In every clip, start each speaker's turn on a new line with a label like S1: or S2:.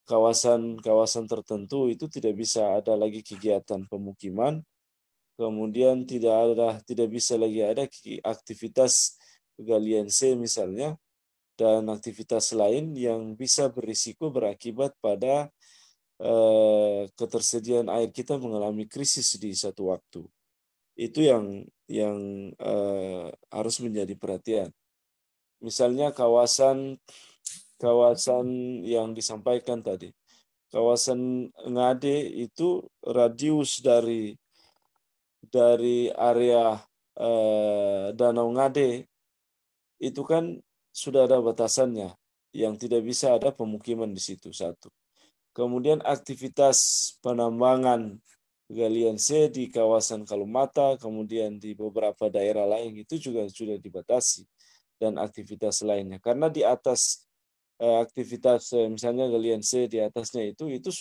S1: kawasan-kawasan tertentu itu tidak bisa ada lagi kegiatan pemukiman, kemudian tidak bisa lagi ada aktivitas galian C misalnya, dan aktivitas lain yang bisa berisiko berakibat pada ketersediaan air kita mengalami krisis di satu waktu. Itu yang harus menjadi perhatian. Misalnya kawasan yang disampaikan tadi, kawasan Ngade itu radius dari area Danau Ngade itu kan sudah ada batasannya, yang tidak bisa ada pemukiman di situ, satu. Kemudian aktivitas penambangan galian C di kawasan Kalumata, kemudian di beberapa daerah lain itu juga sudah dibatasi, dan aktivitas lainnya. Karena di atas aktivitas misalnya galian C di atasnya itu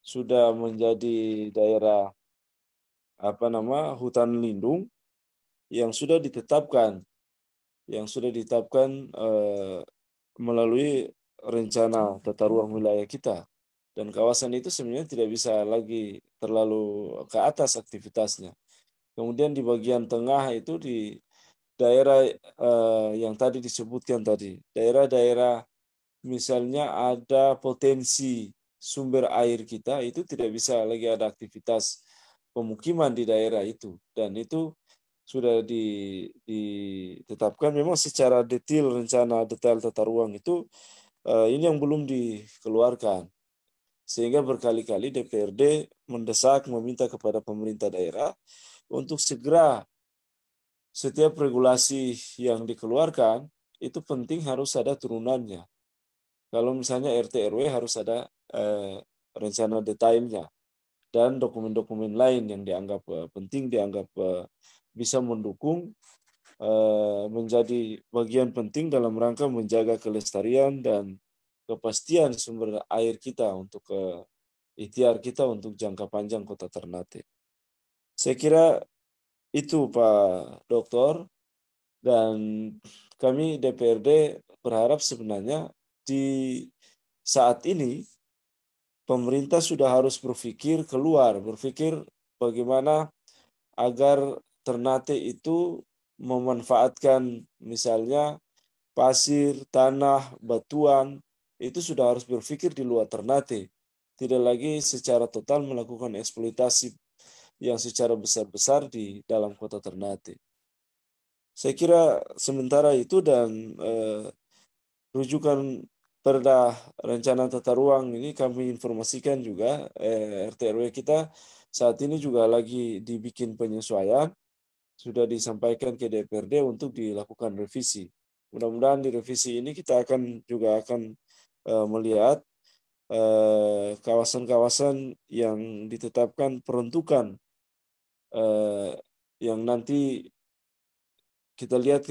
S1: sudah menjadi daerah hutan lindung yang sudah ditetapkan melalui rencana tata ruang wilayah kita, dan kawasan itu sebenarnya tidak bisa lagi terlalu ke atas aktivitasnya. Kemudian di bagian tengah itu di daerah yang tadi disebutkan tadi, daerah-daerah misalnya ada potensi sumber air kita itu tidak bisa lagi ada aktivitas pemukiman di daerah itu, dan itu sudah ditetapkan memang secara detail, rencana detail tata ruang itu ini yang belum dikeluarkan, sehingga berkali-kali DPRD mendesak meminta kepada pemerintah daerah untuk segera setiap regulasi yang dikeluarkan itu penting harus ada turunannya. Kalau misalnya RT RW harus ada rencana detailnya dan dokumen-dokumen lain yang dianggap penting, dianggap bisa mendukung menjadi bagian penting dalam rangka menjaga kelestarian dan kepastian sumber air kita untuk ikhtiar kita untuk jangka panjang Kota Ternate. Saya kira itu Pak Dokter, dan kami DPRD berharap sebenarnya di saat ini pemerintah sudah harus berpikir bagaimana agar Ternate itu memanfaatkan misalnya pasir, tanah, batuan, itu sudah harus berpikir di luar Ternate. Tidak lagi secara total melakukan eksploitasi yang secara besar-besar di dalam Kota Ternate. Saya kira sementara itu, dan rujukan Perda Rencana Tata Ruang ini kami informasikan juga RT RW kita saat ini juga lagi dibikin penyesuaian, sudah disampaikan ke DPRD untuk dilakukan revisi. Mudah-mudahan di revisi ini kita juga akan melihat kawasan-kawasan yang ditetapkan peruntukan yang nanti kita lihat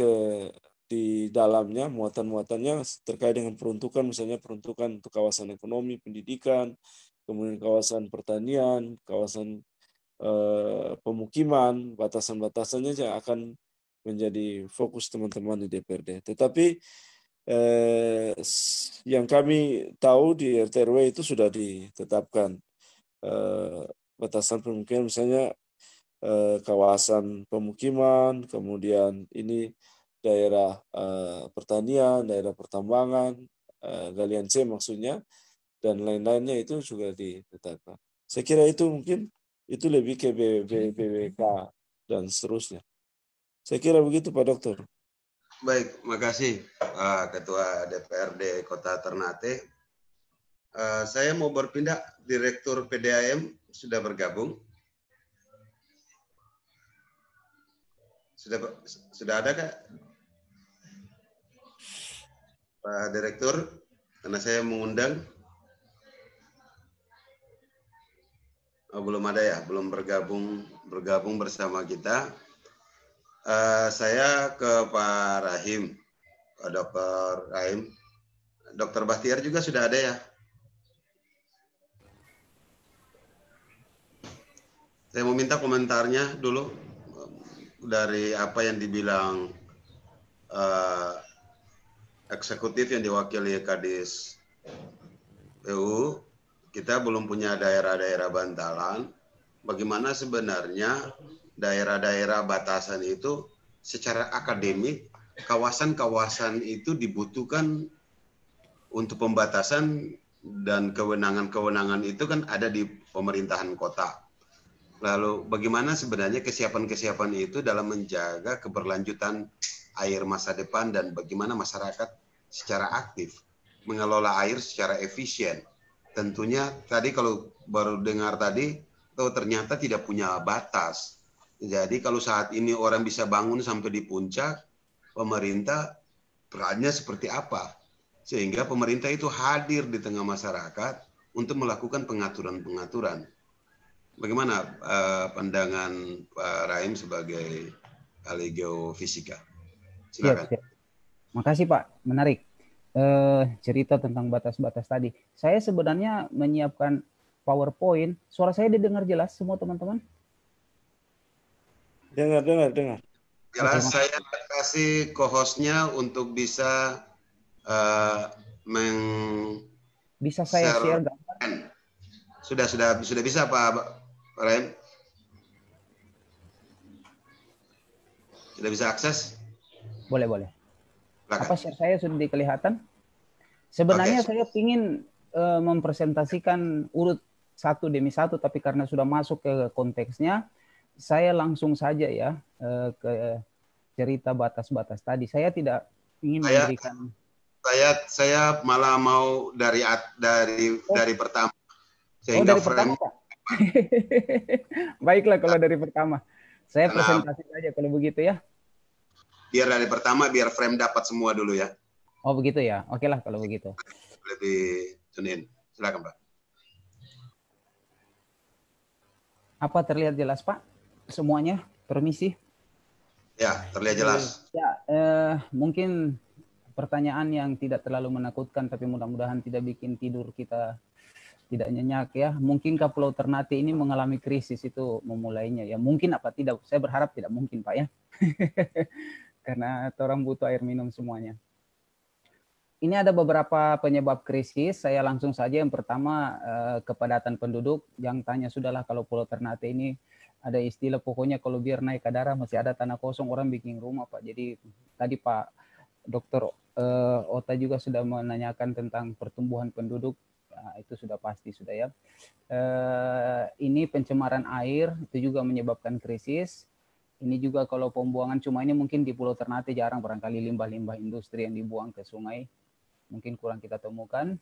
S1: di dalamnya muatan-muatannya terkait dengan peruntukan, misalnya peruntukan untuk kawasan ekonomi, pendidikan, kemudian kawasan pertanian, kawasan pemukiman, batasan-batasannya yang akan menjadi fokus teman-teman di DPRD. Tetapi yang kami tahu di RT RW itu sudah ditetapkan batasan pemukiman, misalnya kawasan pemukiman, kemudian ini daerah pertanian, daerah pertambangan, galian C maksudnya, dan lain-lainnya itu juga ditetapkan. Saya kira itu mungkin itu lebih ke BWK dan seterusnya. Saya kira begitu Pak Dokter.
S2: Baik, makasih Pak Ketua DPRD Kota Ternate. Saya mau berpindah, Direktur PDAM sudah bergabung. Sudah ada Kak? Pak Direktur, karena saya mengundang. Oh, belum ada ya, belum bergabung bersama kita. Saya ke Pak Rahim, Pak Dr. Rahim. Dr. Bahtiar juga sudah ada ya? Saya mau minta komentarnya dulu dari apa yang dibilang eksekutif yang diwakili Kadis PU, kita belum punya daerah-daerah bantalan. Bagaimana sebenarnya daerah-daerah batasan itu secara akademik, kawasan-kawasan itu dibutuhkan untuk pembatasan, dan kewenangan-kewenangan itu kan ada di pemerintahan kota. Lalu bagaimana sebenarnya kesiapan-kesiapan itu dalam menjaga keberlanjutan air masa depan, dan bagaimana masyarakat secara aktif mengelola air secara efisien. Tentunya tadi kalau baru dengar tadi, ternyata tidak punya batas. Jadi kalau saat ini orang bisa bangun sampai di puncak, pemerintah perannya seperti apa? Sehingga pemerintah itu hadir di tengah masyarakat untuk melakukan pengaturan-pengaturan. Bagaimana pandangan Pak Rahim sebagai ahli geofisika?
S3: Siap,
S2: Silakan.
S3: siap. Makasih Pak, menarik. Cerita tentang batas-batas tadi. Saya sebenarnya menyiapkan PowerPoint. Suara saya didengar jelas semua teman-teman?
S1: Dengar.
S2: Jelas,
S3: Oke,
S2: saya kasih co-hostnya untuk bisa
S3: bisa saya share gambar?
S2: Sudah bisa Pak Rahim? Sudah bisa akses?
S3: Boleh.
S2: Silakan.
S3: Apa share saya sudah kelihatan? Sebenarnya saya ingin mempresentasikan urut satu demi satu, tapi karena sudah masuk ke konteksnya, saya langsung saja ya ke cerita batas-batas tadi. Saya tidak ingin memberikan.
S2: Saya malah mau dari pertama. Sehingga
S3: dari pertama Pak. Baiklah kalau dari pertama. Saya presentasi saja kalau begitu ya.
S2: Biar dari pertama, biar frame dapat semua dulu ya.
S3: Oh begitu ya. Oke lah kalau begitu.
S2: Lebih tunin. Silakan Pak.
S3: Apa terlihat jelas Pak? Semuanya? Permisi.
S2: Ya, terlihat jelas.
S3: Ya, mungkin pertanyaan yang tidak terlalu menakutkan, tapi mudah-mudahan tidak bikin tidur kita tidak nyenyak ya. Mungkinkah Pulau Ternate ini mengalami krisis itu memulainya ya? Mungkin apa tidak? Saya berharap tidak mungkin Pak ya. Karena orang butuh air minum semuanya. Ini ada beberapa penyebab krisis. Saya langsung saja. Yang pertama kepadatan penduduk. Yang tanya sudahlah kalau Pulau Ternate ini ada istilah pokoknya kalau biar naik ke daerah masih ada tanah kosong orang bikin rumah Pak. Jadi tadi Pak Dr. Ota juga sudah menanyakan tentang pertumbuhan penduduk. Nah, itu sudah pasti sudah ya. Ini pencemaran air itu juga menyebabkan krisis. Ini juga kalau pembuangan, cuma ini mungkin di Pulau Ternate jarang, barangkali limbah-limbah industri yang dibuang ke sungai mungkin kurang kita temukan.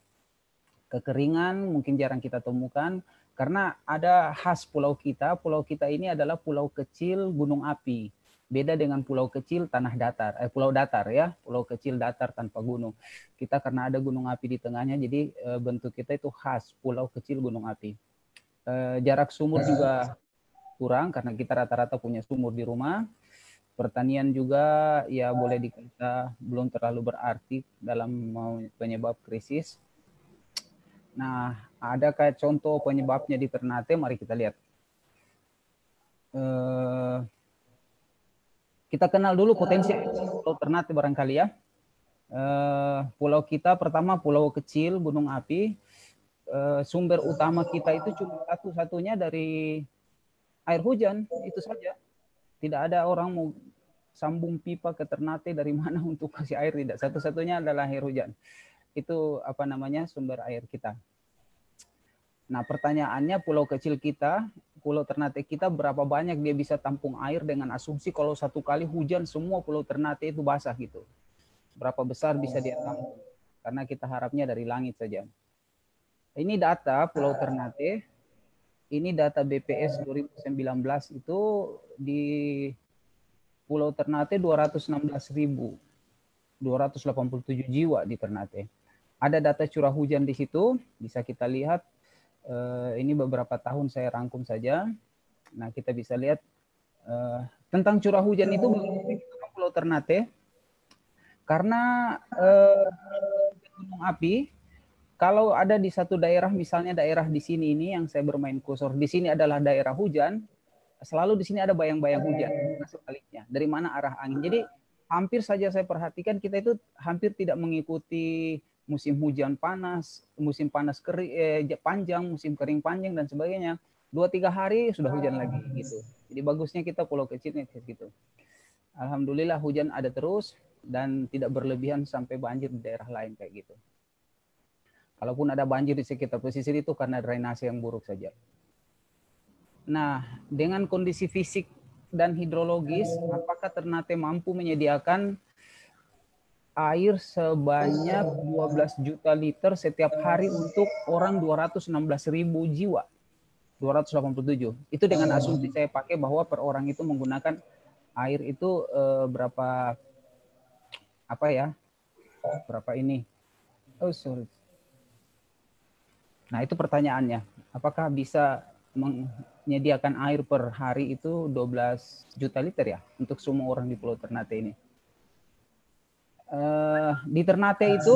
S3: Kekeringan mungkin jarang kita temukan karena ada khas pulau kita. Pulau kita ini adalah pulau kecil gunung api. Beda dengan pulau kecil tanah datar, pulau datar ya, pulau kecil datar tanpa gunung. Kita karena ada gunung api di tengahnya, jadi bentuk kita itu khas pulau kecil gunung api. Jarak sumur juga kurang karena kita rata-rata punya sumur di rumah. Pertanian juga ya boleh dikata belum terlalu berarti dalam penyebab krisis. Nah, ada kayak contoh penyebabnya di Ternate, mari kita lihat. Kita kenal dulu potensi Pulau Ternate barangkali ya. Pulau kita pertama pulau kecil gunung api. Sumber utama kita itu cuma satu-satunya dari air hujan, itu saja. Tidak ada orang mau sambung pipa ke Ternate dari mana untuk kasih air, tidak. Satu-satunya adalah air hujan. Itu apa namanya sumber air kita. Nah, pertanyaannya pulau kecil kita, Pulau Ternate kita berapa banyak dia bisa tampung air dengan asumsi kalau satu kali hujan semua Pulau Ternate itu basah gitu. Berapa besar bisa dia tampung? Karena kita harapnya dari langit saja. Ini data Pulau Ternate. Ini data BPS 2019 itu di Pulau Ternate 216.287 jiwa di Ternate. Ada data curah hujan di situ, bisa kita lihat. Ini beberapa tahun saya rangkum saja. Nah, kita bisa lihat tentang curah hujan itu Pulau Ternate. Karena gunung api, kalau ada di satu daerah, misalnya daerah di sini ini yang saya bermain kursor, di sini adalah daerah hujan, selalu di sini ada bayang-bayang hujan. Sebaliknya, dari mana arah angin. Jadi hampir saja saya perhatikan kita itu hampir tidak mengikuti musim hujan panas, musim panas kering, panjang, musim kering panjang dan sebagainya. 2-3 hari sudah hujan lagi gitu. Jadi bagusnya kita pulau kecilnya gitu. Alhamdulillah hujan ada terus dan tidak berlebihan sampai banjir di daerah lain kayak gitu. Kalaupun ada banjir di sekitar pesisir itu karena drainase yang buruk saja. Nah, dengan kondisi fisik dan hidrologis, apakah Ternate mampu menyediakan air sebanyak 12 juta liter setiap hari untuk orang 216.000 jiwa? 287. Itu dengan asumsi saya pakai bahwa per orang itu menggunakan air itu berapa apa ya? Berapa ini? Oh, sorry. Nah, itu pertanyaannya. Apakah bisa menyediakan air per hari itu 12 juta liter ya untuk semua orang di Pulau Ternate ini? Di Ternate itu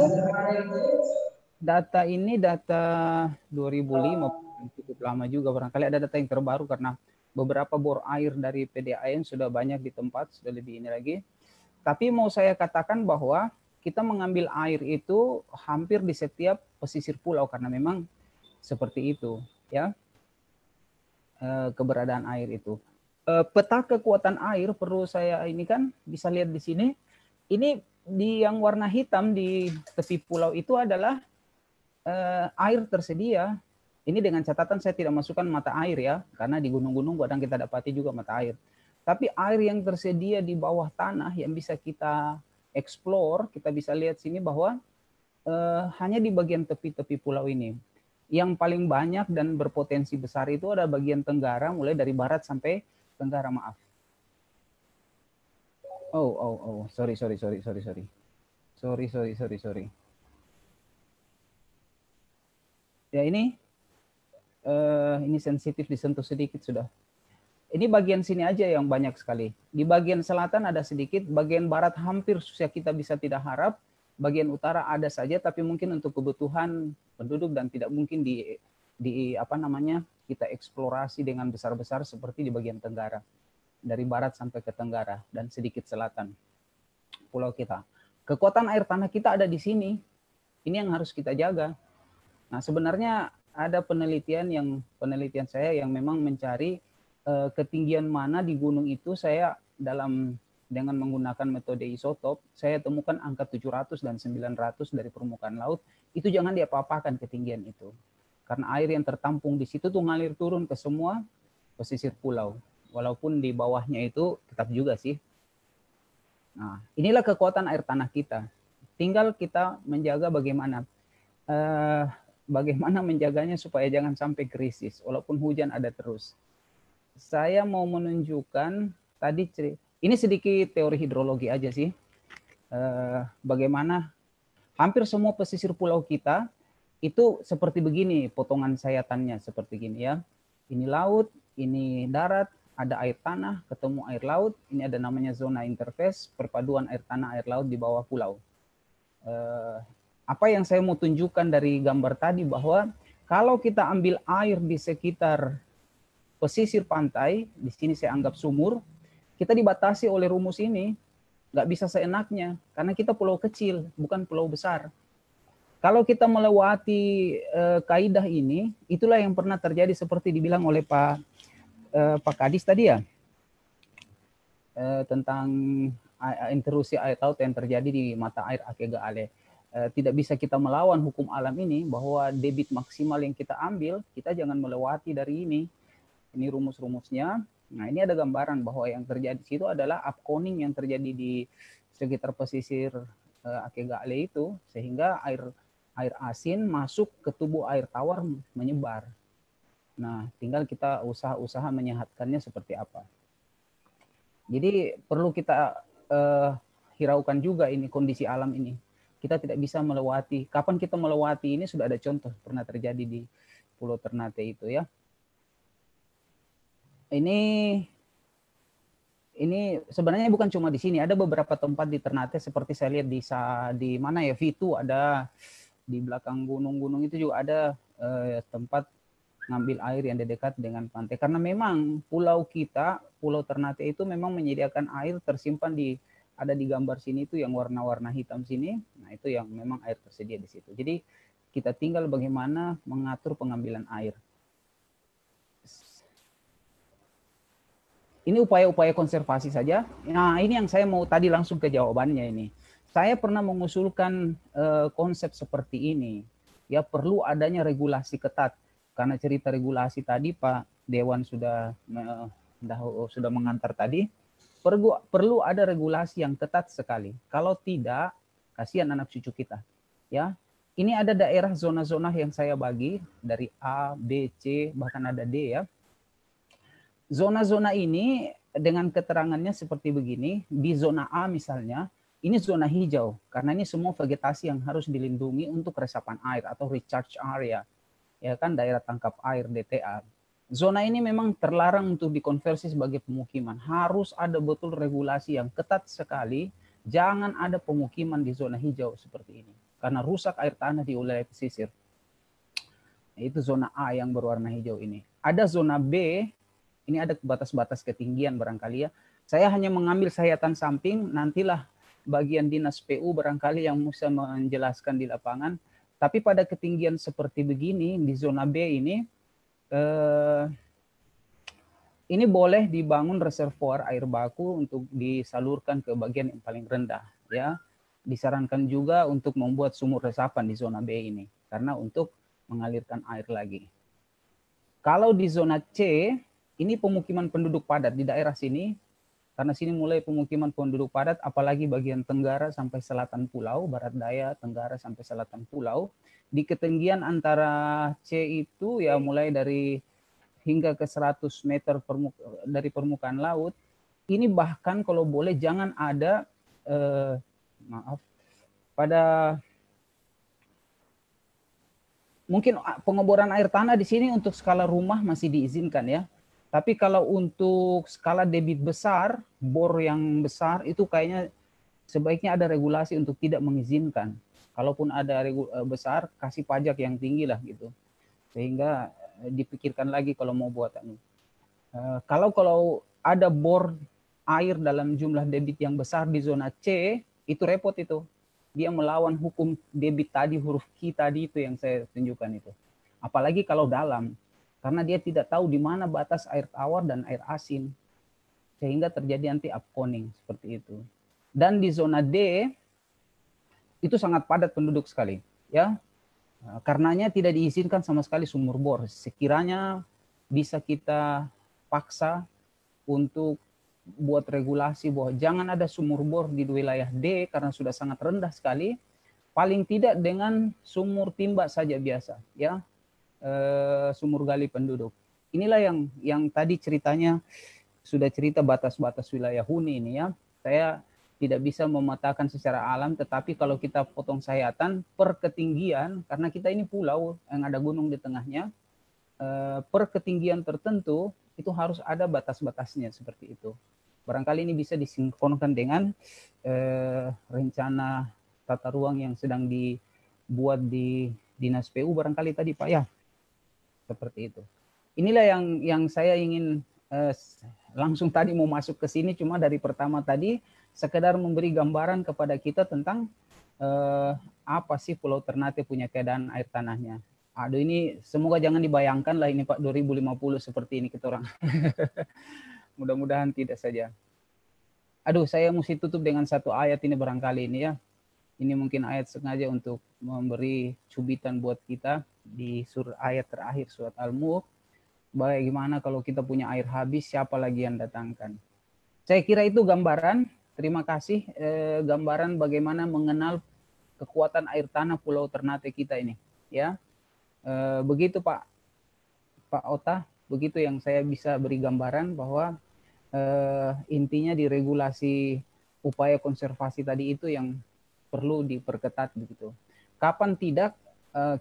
S3: data ini data 2005, cukup lama juga, barangkali ada data yang terbaru karena beberapa bor air dari PDAM sudah banyak di tempat, sudah lebih ini lagi. Tapi mau saya katakan bahwa kita mengambil air itu hampir di setiap pesisir pulau karena memang seperti itu ya, keberadaan air itu. Peta kekuatan air perlu saya ini kan bisa lihat di sini. Ini di yang warna hitam di tepi pulau itu adalah air tersedia. Ini dengan catatan saya tidak masukkan mata air ya, karena di gunung-gunung kadang kita dapati juga mata air. Tapi air yang tersedia di bawah tanah yang bisa kita explore, kita bisa lihat sini bahwa hanya di bagian tepi-tepi pulau ini. Yang paling banyak dan berpotensi besar itu ada bagian tenggara, mulai dari barat sampai tenggara, maaf. Sorry. Ya ini sensitif, disentuh sedikit sudah. Ini bagian sini aja yang banyak sekali. Di bagian selatan ada sedikit, bagian barat hampir susah kita bisa tidak harap, bagian utara ada saja, tapi mungkin untuk kebutuhan penduduk dan tidak mungkin di apa namanya kita eksplorasi dengan besar-besar seperti di bagian tenggara, dari barat sampai ke tenggara dan sedikit selatan pulau kita. Kekuatan air tanah kita ada di sini. Ini yang harus kita jaga. Nah, sebenarnya ada penelitian saya yang memang mencari ketinggian mana di gunung itu. Saya dengan menggunakan metode isotop, saya temukan angka 700 dan 900 dari permukaan laut. Itu jangan diapa-apakan ketinggian itu. Karena air yang tertampung di situ tuh ngalir turun ke semua pesisir pulau. Walaupun di bawahnya itu tetap juga sih. Nah, inilah kekuatan air tanah kita. Tinggal kita menjaga bagaimana menjaganya supaya jangan sampai krisis, walaupun hujan ada terus. Saya mau menunjukkan tadi ini sedikit teori hidrologi aja sih. Bagaimana hampir semua pesisir pulau kita itu seperti begini potongan sayatannya, seperti gini ya. Ini laut, ini darat, ada air tanah, ketemu air laut. Ini ada namanya zona interface, perpaduan air tanah, air laut di bawah pulau. Apa yang saya mau tunjukkan dari gambar tadi bahwa kalau kita ambil air di sekitar pesisir pantai, di sini saya anggap sumur, kita dibatasi oleh rumus ini, nggak bisa seenaknya, karena kita pulau kecil, bukan pulau besar. Kalau kita melewati kaidah ini, itulah yang pernah terjadi seperti dibilang oleh Pak Kadis tadi ya, tentang intrusi air laut yang terjadi di mata air Akega Ale. Tidak bisa kita melawan hukum alam ini, bahwa debit maksimal yang kita ambil, kita jangan melewati dari ini. Ini rumus-rumusnya. Nah, ini ada gambaran bahwa yang terjadi di situ adalah upconing yang terjadi di sekitar pesisir Akega Ale itu, sehingga air asin masuk ke tubuh air tawar menyebar. Nah, tinggal kita usaha-usaha menyehatkannya seperti apa. Jadi perlu kita hiraukan juga ini kondisi alam ini. Kita tidak bisa melewati. Kapan kita melewati ini sudah ada contoh pernah terjadi di Pulau Ternate itu ya. Ini sebenarnya bukan cuma di sini, ada beberapa tempat di Ternate seperti saya lihat di mana ya, Vitu ada, di belakang gunung-gunung itu juga ada tempat ngambil air yang dekat dengan pantai. Karena memang pulau kita, Pulau Ternate itu memang menyediakan air tersimpan di ada di gambar sini itu yang warna-warna hitam sini, nah itu yang memang air tersedia di situ. Jadi kita tinggal bagaimana mengatur pengambilan air. Ini upaya-upaya konservasi saja. Nah, ini yang saya mau tadi langsung ke jawabannya ini. Saya pernah mengusulkan konsep seperti ini. Ya, perlu adanya regulasi ketat. Karena cerita regulasi tadi Pak Dewan sudah mengantar tadi. Perlu ada regulasi yang ketat sekali. Kalau tidak, kasihan anak cucu kita. Ya, ini ada daerah zona-zona yang saya bagi dari A, B, C, bahkan ada D ya. Zona-zona ini dengan keterangannya seperti begini. Di zona A misalnya, ini zona hijau karena ini semua vegetasi yang harus dilindungi untuk resapan air atau recharge area. Ya kan, daerah tangkap air DTA. Zona ini memang terlarang untuk dikonversi sebagai pemukiman. Harus ada betul regulasi yang ketat sekali. Jangan ada pemukiman di zona hijau seperti ini. Karena rusak air tanah di wilayah pesisir. Itu zona A yang berwarna hijau ini. Ada zona B, ini ada batas-batas ketinggian barangkali ya. Saya hanya mengambil sayatan samping, nantilah bagian dinas PU barangkali yang bisa menjelaskan di lapangan. Tapi pada ketinggian seperti begini, di zona B ini boleh dibangun reservoir air baku untuk disalurkan ke bagian yang paling rendah. Ya, disarankan juga untuk membuat sumur resapan di zona B ini, karena untuk mengalirkan air lagi. Kalau di zona C, ini pemukiman penduduk padat di daerah sini, karena sini mulai pemukiman penduduk padat, apalagi bagian tenggara sampai selatan pulau, barat daya, tenggara sampai selatan pulau. Di ketinggian antara C itu ya mulai dari hingga ke 100 meter dari permukaan laut. Ini bahkan kalau boleh jangan ada, mungkin pengeboran air tanah di sini untuk skala rumah masih diizinkan ya. Tapi kalau untuk skala debit besar, bor yang besar itu kayaknya sebaiknya ada regulasi untuk tidak mengizinkan. Kalaupun ada besar, kasih pajak yang tinggi lah gitu. Sehingga dipikirkan lagi kalau mau buat kalau ada bor air dalam jumlah debit yang besar di zona C, itu repot itu. Dia melawan hukum debit tadi, huruf Q tadi itu yang saya tunjukkan itu. Apalagi kalau dalam, karena dia tidak tahu di mana batas air tawar dan air asin. Sehingga terjadi nanti upconing seperti itu. Dan di zona D, itu sangat padat penduduk sekali. Ya, karenanya tidak diizinkan sama sekali sumur bor. Sekiranya bisa kita paksa untuk buat regulasi bahwa jangan ada sumur bor di wilayah D karena sudah sangat rendah sekali. Paling tidak dengan sumur timba saja biasa, ya, sumur gali penduduk. Inilah yang tadi ceritanya sudah cerita batas-batas wilayah huni ini ya. Saya tidak bisa memetakan secara alam, tetapi kalau kita potong sayatan per ketinggian, karena kita ini pulau yang ada gunung di tengahnya, per ketinggian tertentu itu harus ada batas-batasnya seperti itu. Barangkali ini bisa disinkronkan dengan rencana tata ruang yang sedang dibuat di Dinas PU barangkali tadi Pak ya, seperti itu. Inilah yang saya ingin langsung tadi mau masuk ke sini, cuma dari pertama tadi sekedar memberi gambaran kepada kita tentang apa sih Pulau Ternate punya keadaan air tanahnya. Aduh, ini semoga jangan dibayangkan lah ini Pak 2050 seperti ini kita orang. Mudah-mudahan tidak saja. Aduh, saya mesti tutup dengan satu ayat ini barangkali ini ya. Ini mungkin ayat sengaja untuk memberi cubitan buat kita di ayat terakhir surat Al-Mulk. Bagaimana kalau kita punya air habis, siapa lagi yang datangkan? Saya kira itu gambaran. Terima kasih, gambaran bagaimana mengenal kekuatan air tanah Pulau Ternate kita ini, ya. Begitu Pak Ota, begitu yang saya bisa beri gambaran bahwa intinya di regulasi upaya konservasi tadi itu yang perlu diperketat begitu. Kapan tidak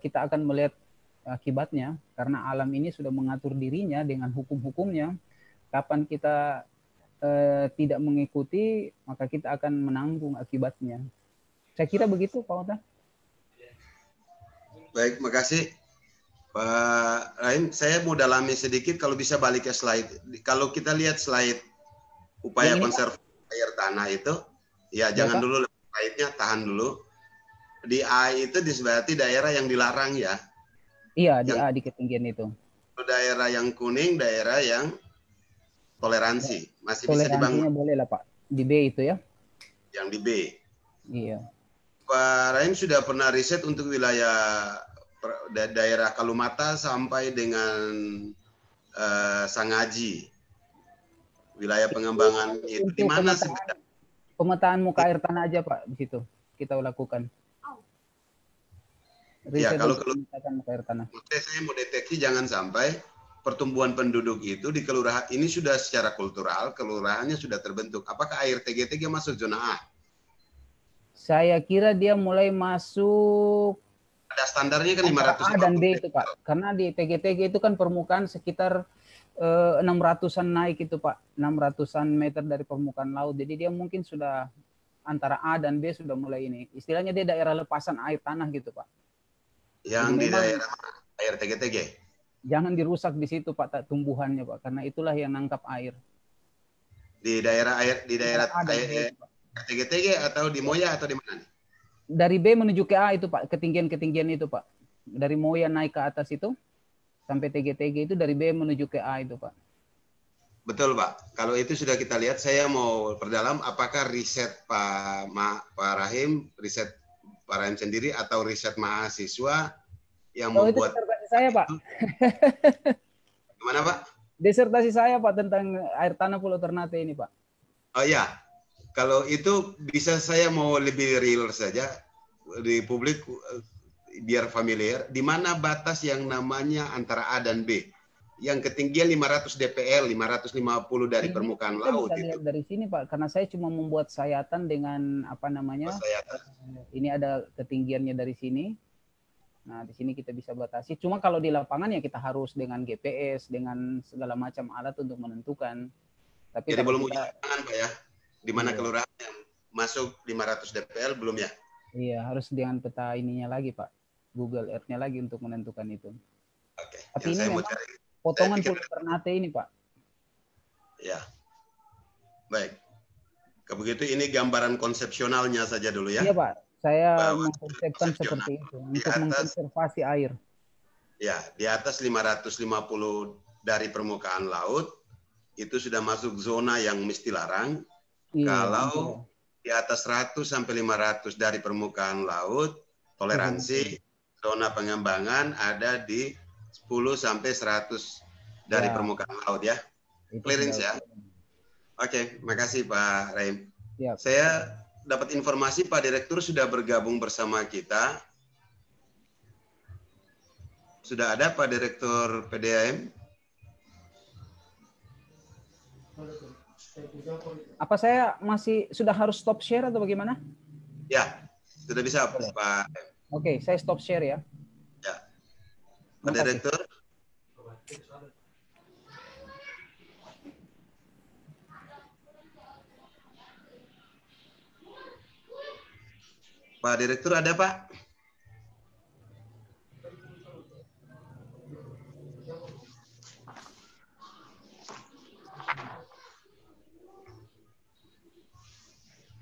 S3: kita akan melihat akibatnya, karena alam ini sudah mengatur dirinya dengan hukum-hukumnya. Kapan kita tidak mengikuti, maka kita akan menanggung akibatnya. Saya kira begitu, Pak Ota.
S2: Baik, makasih Pak Rahim. Saya mau dalami sedikit, kalau bisa balik ke slide. Kalau kita lihat slide upaya konservasi air tanah itu, Ya, jangan dulu baiknya tahan dulu. Di A itu berarti daerah yang dilarang ya.
S3: Iya, di A di ketinggian itu.
S2: Daerah yang kuning, daerah yang toleransi. Masih bisa dibangun.
S3: Toleransinya boleh lah Pak. Di B itu ya.
S2: Yang di B.
S3: Iya.
S2: Pak Rahim sudah pernah riset untuk wilayah daerah Kalumata sampai dengan Sangaji. Wilayah pengembangan itu di mana sebenarnya?
S3: Pemetaan muka air tanah aja Pak di situ kita lakukan.
S2: Ya, kalau
S3: muka air tanah.
S2: Saya mau deteksi jangan sampai pertumbuhan penduduk itu di kelurahan ini sudah secara kultural, kelurahannya sudah terbentuk. Apakah air TGTG masuk zona A?
S3: Saya kira dia mulai masuk.
S2: Ada standarnya kan 500
S3: A dan B itu Pak. Karena di TGTG itu kan permukaan sekitar 600-an naik itu Pak. 600-an meter dari permukaan laut. Jadi dia mungkin sudah antara A dan B sudah mulai ini. Istilahnya dia daerah lepasan air tanah gitu Pak.
S2: Yang di daerah air TGTG?
S3: Jangan dirusak di situ Pak tumbuhannya Pak. Karena itulah yang nangkap air.
S2: Di daerah air TGTG atau di Moya atau di mana?
S3: Dari B menuju ke A itu Pak. Ketinggian-ketinggian itu Pak. Dari Moya naik ke atas itu. Sampai TGTG itu dari B menuju ke A itu Pak.
S2: Betul Pak. Kalau itu sudah kita lihat, saya mau perdalam apakah riset Pak Rahim, riset Pak Rahim sendiri atau riset mahasiswa yang membuat.
S3: Itu disertasi saya Pak.
S2: Gimana Pak?
S3: Disertasi saya Pak tentang air tanah Pulau Ternate ini Pak.
S2: Oh ya, kalau itu bisa saya mau lebih real saja di publik. Biar familiar, di mana batas yang namanya antara A dan B. Yang ketinggian 500 dpl, 550 dari permukaan laut
S3: itu. Dari sini Pak, karena saya cuma membuat sayatan dengan apa namanya? Sayatan. Ini ada ketinggiannya dari sini. Nah, di sini kita bisa batasi. Cuma kalau di lapangan ya kita harus dengan GPS, dengan segala macam alat untuk menentukan. Tapi
S2: jadi belum uji lapangan Pak ya? Di mana kelurahan yang masuk 500 dpl belum ya?
S3: Iya, harus dengan peta ininya lagi Pak. Google Earth-nya lagi untuk menentukan itu.
S2: Oke.
S3: Tapi ini memang potongan Pulau Ternate ini Pak.
S2: Ya. Baik. Begitu ini gambaran konsepsionalnya saja dulu ya.
S3: Iya Pak. Saya mengkonsepkan seperti itu untuk mengkonservasi air.
S2: Ya, di atas 550 dari permukaan laut itu sudah masuk zona yang mesti larang. Iya, kalau di atas 100 sampai 500 dari permukaan laut toleransi. Zona pengembangan ada di 10 sampai 100 dari permukaan laut ya. Clearance ya. Oke, makasih Pak Rahim. Saya dapat informasi Pak Direktur sudah bergabung bersama kita. Sudah ada Pak Direktur PDAM?
S3: Apa saya masih sudah harus stop share atau bagaimana?
S2: Ya, sudah bisa Pak.
S3: Oke, saya stop share ya.
S2: Ya. Pak Direktur. Pak Direktur ada Pak?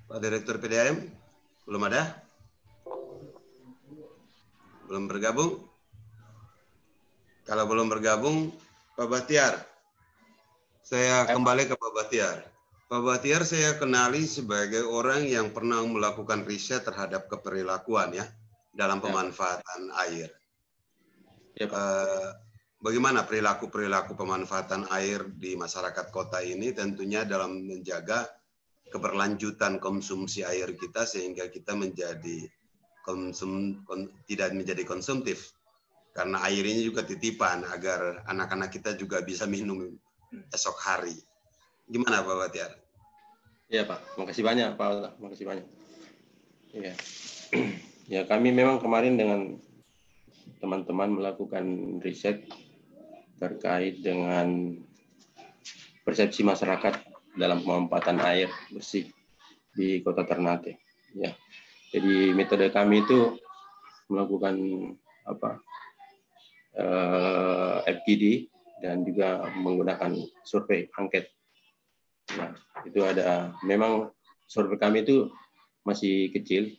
S2: Pak Direktur PDAM? Belum ada? Belum bergabung? Kalau belum bergabung, Pak Bahtiar. Saya kembali ke Pak Bahtiar. Pak Bahtiar saya kenali sebagai orang yang pernah melakukan riset terhadap keperilakuan ya dalam pemanfaatan air. Ya, bagaimana perilaku-perilaku pemanfaatan air di masyarakat kota ini tentunya dalam menjaga keberlanjutan konsumsi air kita sehingga kita menjadi tidak menjadi konsumtif. Karena air ini juga titipan agar anak-anak kita juga bisa minum esok hari. Gimana Pak Bahtiar?
S4: Iya Pak, makasih banyak Pak, makasih banyak. Iya, ya kami memang kemarin dengan teman-teman melakukan riset terkait dengan persepsi masyarakat dalam pemanfaatan air bersih di Kota Ternate. Ya, jadi metode kami itu melakukan FGD dan juga menggunakan survei angket. Nah, itu ada memang survei kami itu masih kecil,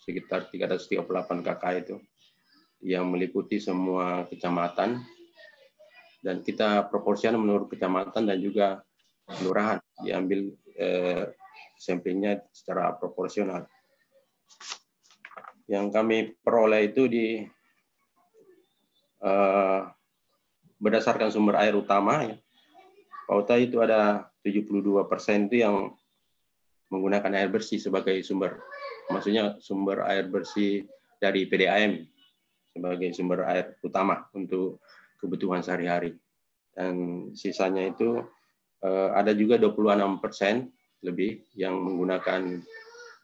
S4: sekitar 338 KK itu, yang meliputi semua kecamatan, dan kita proporsional menurut kecamatan dan juga kelurahan, diambil samplingnya secara proporsional. Yang kami peroleh itu berdasarkan sumber air utama, ya. Pauta itu ada 72% itu yang menggunakan air bersih sebagai sumber, maksudnya sumber air bersih dari PDAM sebagai sumber air utama untuk kebutuhan sehari-hari. Dan sisanya itu ada juga 26% lebih yang menggunakan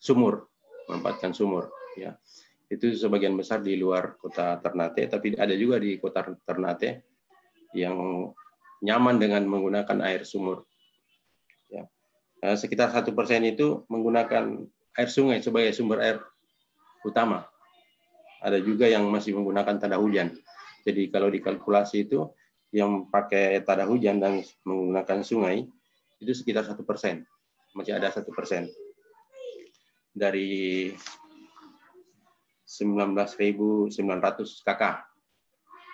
S4: sumur, memanfaatkan sumur. Ya, itu sebagian besar di luar kota Ternate, tapi ada juga di kota Ternate yang nyaman dengan menggunakan air sumur. Ya. Sekitar 1% itu menggunakan air sungai sebagai sumber air utama. Ada juga yang masih menggunakan tada hujan. Jadi kalau dikalkulasi itu yang pakai tada hujan dan menggunakan sungai itu sekitar 1%. Masih ada 1% dari 19.900 KK.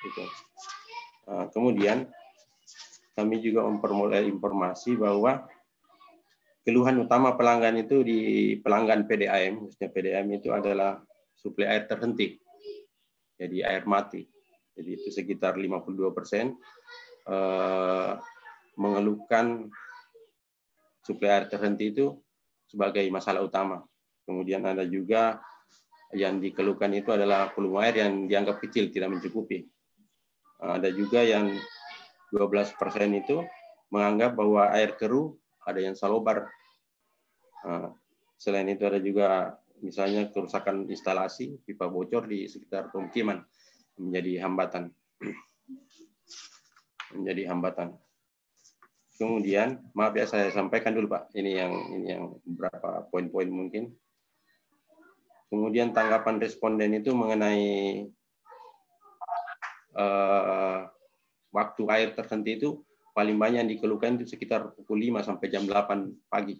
S4: Gitu. Kemudian kami juga memperoleh informasi bahwa keluhan utama pelanggan itu di pelanggan PDAM, khususnya PDAM itu adalah suplai air terhenti, jadi air mati. Jadi itu sekitar 52% mengeluhkan suplai air terhenti itu sebagai masalah utama. Kemudian ada juga yang dikeluhkan itu adalah volume air yang dianggap kecil, tidak mencukupi. Ada juga yang 12% itu menganggap bahwa air keruh ada yang salobar. Selain itu ada juga misalnya kerusakan instalasi, pipa bocor di sekitar pemukiman menjadi hambatan. Kemudian, maaf ya saya sampaikan dulu Pak, ini yang beberapa poin-poin mungkin. Kemudian tanggapan responden itu mengenai waktu air terhenti itu paling banyak yang dikeluhkan itu sekitar pukul 5 sampai jam 8 pagi.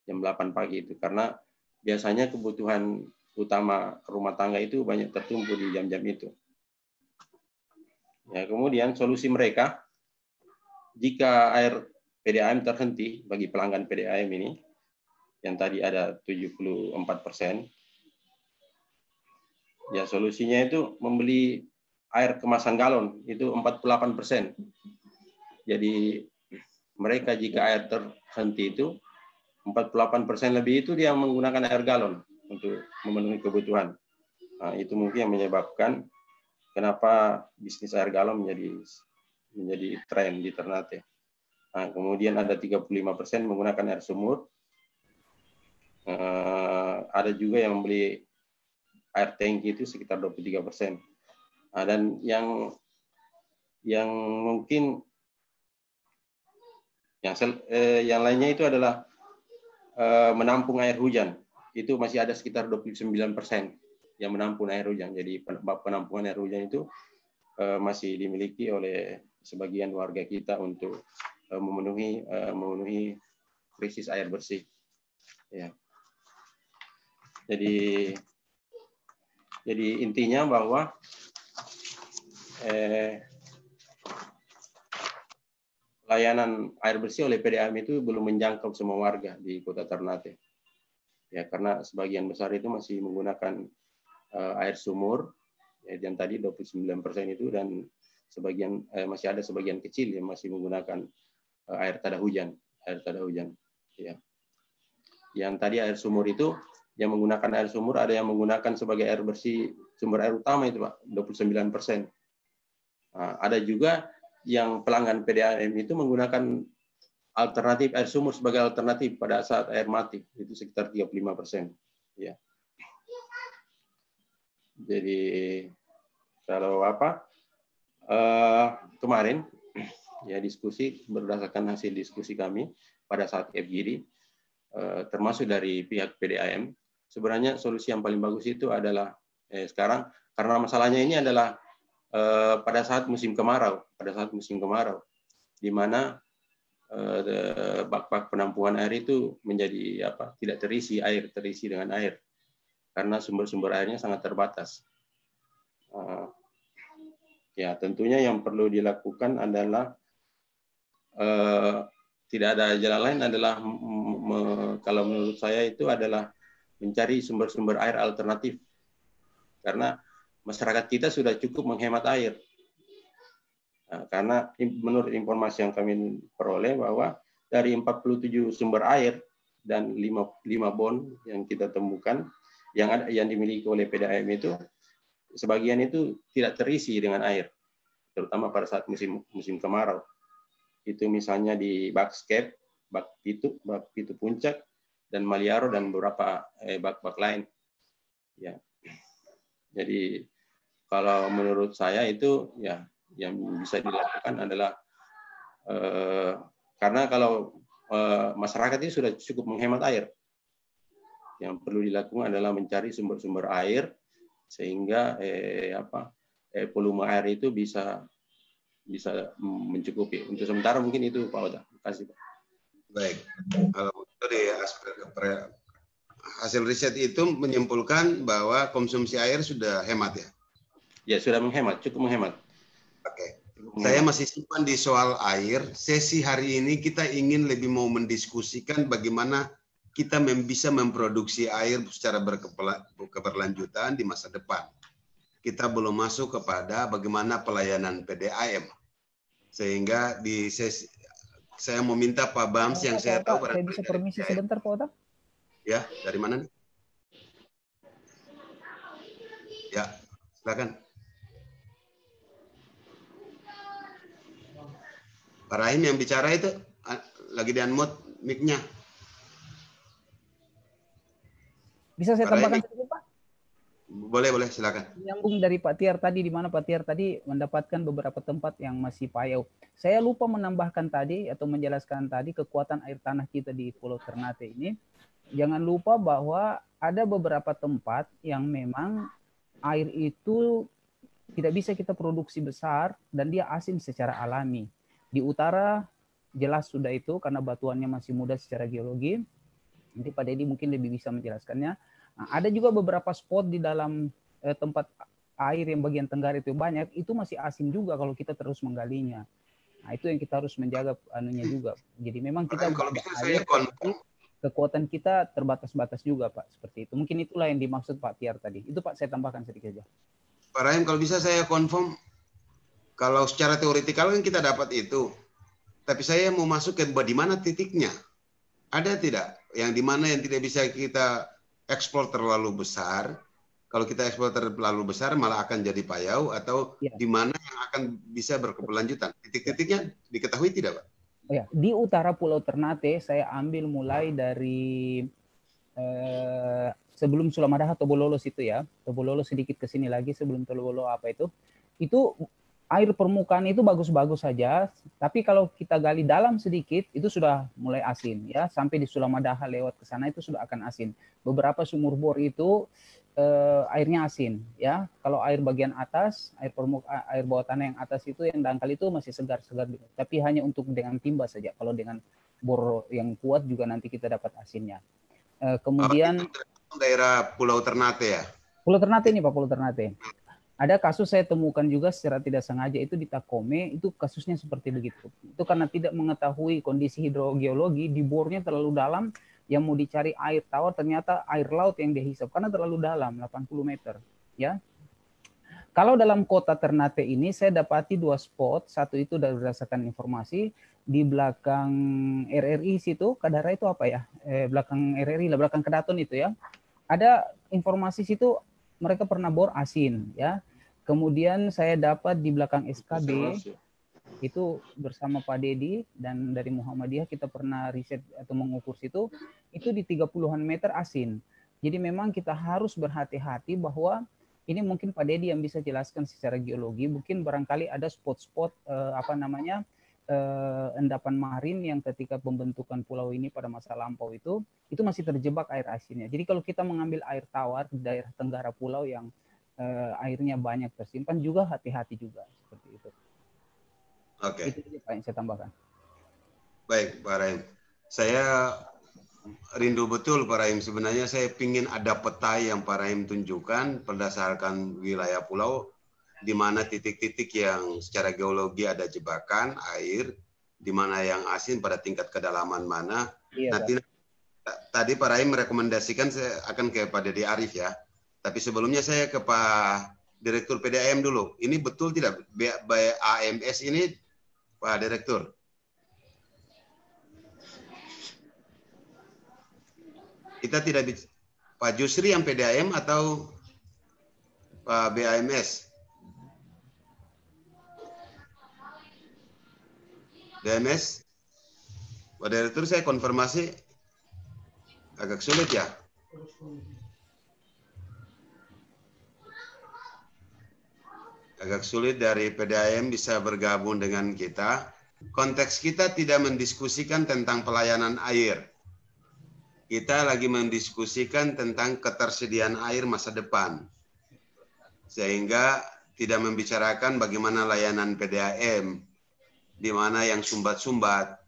S4: Jam 8 pagi itu karena biasanya kebutuhan utama rumah tangga itu banyak tertumpu di jam-jam itu. Ya, kemudian solusi mereka jika air PDAM terhenti bagi pelanggan PDAM ini yang tadi ada 74%, ya solusinya itu membeli air kemasan galon itu 48%. Jadi mereka jika air terhenti itu 48% lebih itu dia menggunakan air galon untuk memenuhi kebutuhan. Nah, itu mungkin yang menyebabkan kenapa bisnis air galon menjadi tren di Ternate. Nah, kemudian ada 35% menggunakan air sumur. Ada juga yang membeli air tangki itu sekitar 23%. Nah, dan yang mungkin yang lainnya itu adalah menampung air hujan. Itu masih ada sekitar 29% yang menampung air hujan. Jadi penampungan air hujan itu masih dimiliki oleh sebagian warga kita untuk memenuhi krisis air bersih. Ya. Jadi intinya bahwa layanan air bersih oleh PDAM itu belum menjangkau semua warga di Kota Ternate. Ya, karena sebagian besar itu masih menggunakan air sumur, ya, yang tadi 29% itu, dan masih ada sebagian kecil yang masih menggunakan air tada hujan. Ya. Yang tadi air sumur itu, yang menggunakan air sumur ada yang menggunakan sebagai air bersih sumber air utama itu Pak, 29%. Nah, ada juga yang pelanggan PDAM itu menggunakan alternatif air sumur sebagai alternatif pada saat air mati, itu sekitar 35%. Ya. Jadi kalau kemarin ya diskusi berdasarkan hasil diskusi kami pada saat FGD, termasuk dari pihak PDAM, sebenarnya solusi yang paling bagus itu adalah sekarang karena masalahnya ini adalah pada saat musim kemarau, di mana bak-bak penampungan air itu menjadi tidak terisi dengan air karena sumber-sumber airnya sangat terbatas. Ya, tentunya yang perlu dilakukan adalah tidak ada jalan lain adalah kalau menurut saya itu adalah mencari sumber-sumber air alternatif karena masyarakat kita sudah cukup menghemat air. Karena menurut informasi yang kami peroleh bahwa dari 47 sumber air dan 5 bon yang kita temukan yang dimiliki oleh PDAM itu sebagian itu tidak terisi dengan air, terutama pada saat musim kemarau. Itu misalnya di Bakscape, Bak Pitu Puncak, dan Maliaro dan beberapa bak-bak lain. Ya, jadi kalau menurut saya itu ya yang bisa dilakukan adalah karena kalau masyarakat ini sudah cukup menghemat air, yang perlu dilakukan adalah mencari sumber-sumber air sehingga volume air itu bisa mencukupi. Untuk sementara mungkin itu Pak Oda. Terima kasih Pak.
S2: Baik, kalau itu di aspek hasil riset itu menyimpulkan bahwa konsumsi air sudah hemat ya?
S4: Ya sudah menghemat, cukup menghemat.
S2: Oke. Saya masih simpan di soal air. Sesi hari ini kita ingin lebih mau mendiskusikan bagaimana kita bisa memproduksi air secara berkeberlanjutan di masa depan. Kita belum masuk kepada bagaimana pelayanan PDAM. Sehingga di sesi saya mau minta Pak Bams yang saya tahu.
S3: Saya bisa permisi sebentar Pak Oda?
S2: Ya, dari mana nih? Ya, silakan. Pak Rahim yang bicara itu lagi di-unmute mic-nya.
S3: Bisa saya tambahkan sedikit Pak?
S2: Boleh, silakan.
S3: Nyambung dari Pak Tiar tadi, di mana Pak Tiar tadi mendapatkan beberapa tempat yang masih payau. Saya lupa menambahkan tadi atau menjelaskan tadi kekuatan air tanah kita di Pulau Ternate ini. Jangan lupa bahwa ada beberapa tempat yang memang air itu tidak bisa kita produksi besar dan dia asin secara alami. Di utara jelas sudah itu karena batuannya masih muda secara geologi. Nanti Pak Dedi mungkin lebih bisa menjelaskannya. Nah, ada juga beberapa spot di dalam tempat air yang bagian tenggara itu banyak, itu masih asin juga kalau kita terus menggalinya. Nah, itu yang kita harus menjaga anunya juga. Jadi memang kita
S2: kalau bisa
S3: air,
S2: saya
S3: kekuatan kita terbatas-batas juga Pak, seperti itu. Mungkin itulah yang dimaksud Pak Tiar tadi. Itu Pak saya tambahkan sedikit saja.
S2: Pak Rahim, kalau bisa saya confirm, kalau secara teoretikal kan kita dapat itu, tapi saya mau masuk ke di mana titiknya. Ada tidak yang di mana yang tidak bisa kita ekspor terlalu besar? Kalau kita ekspor terlalu besar malah akan jadi payau, atau di mana yang akan bisa berkeberlanjutan? Titik-titiknya diketahui tidak Pak?
S3: Ya, di utara Pulau Ternate saya ambil mulai dari sebelum Sulamadaha Tobololos itu ya, Tobololos sedikit ke sini lagi sebelum Tobololos itu air permukaan itu bagus-bagus saja, tapi kalau kita gali dalam sedikit itu sudah mulai asin ya, sampai di Sulamadaha lewat ke sana itu sudah akan asin. Beberapa sumur bor itu airnya asin ya. Kalau air bagian atas, air bawah tanah yang atas itu yang dangkal itu masih segar-segar, tapi hanya untuk dengan timba saja. Kalau dengan bor yang kuat juga nanti kita dapat asinnya. Kemudian
S2: daerah Pulau Ternate ya.
S3: Pulau Ternate ini Pak, Pulau Ternate. Ada kasus saya temukan juga secara tidak sengaja itu di Takome, itu kasusnya seperti begitu. Itu karena tidak mengetahui kondisi hidrogeologi, di bornya terlalu dalam, yang mau dicari air tawar ternyata air laut yang dihisap karena terlalu dalam, 80 meter. Ya. Kalau dalam kota Ternate ini saya dapati 2 spot, satu itu berdasarkan informasi di belakang RRI situ, Kadara itu apa ya? Belakang RRI lah, belakang Kedaton itu ya. Ada informasi situ mereka pernah bor asin ya. Kemudian saya dapat di belakang SKB itu bersama Pak Dedi dan dari Muhammadiyah kita pernah riset atau mengukur situ, itu di 30-an meter asin. Jadi memang kita harus berhati-hati bahwa ini mungkin Pak Dedi yang bisa jelaskan secara geologi, mungkin barangkali ada spot-spot endapan marin yang ketika pembentukan pulau ini pada masa lampau itu masih terjebak air asinnya. Jadi kalau kita mengambil air tawar di daerah tenggara pulau yang airnya banyak tersimpan juga hati-hati juga seperti itu.
S2: Oke.
S3: Itu Pak yang saya tambahkan.
S2: Baik, Pak Rahim. Saya rindu betul, Pak Rahim. Sebenarnya saya ingin ada peta yang Pak Rahim tunjukkan berdasarkan wilayah pulau, di mana titik-titik yang secara geologi ada jebakan air, di mana yang asin pada tingkat kedalaman mana.
S3: Iya,
S2: Nanti tadi Pak Rahim merekomendasikan saya akan ke Pak Dede Arif ya. Tapi sebelumnya saya ke Pak Direktur PDAM dulu. Ini betul tidak AMS ini, Pak Direktur? Kita tidak Pak Jusri yang PDAM atau Pak BAMS? DMS? Pak Direktur, saya konfirmasi agak sulit ya. Agak sulit dari PDAM bisa bergabung dengan kita. Konteks kita tidak mendiskusikan tentang pelayanan air. Kita lagi mendiskusikan tentang ketersediaan air masa depan. Sehingga tidak membicarakan bagaimana layanan PDAM, di mana yang sumbat-sumbat,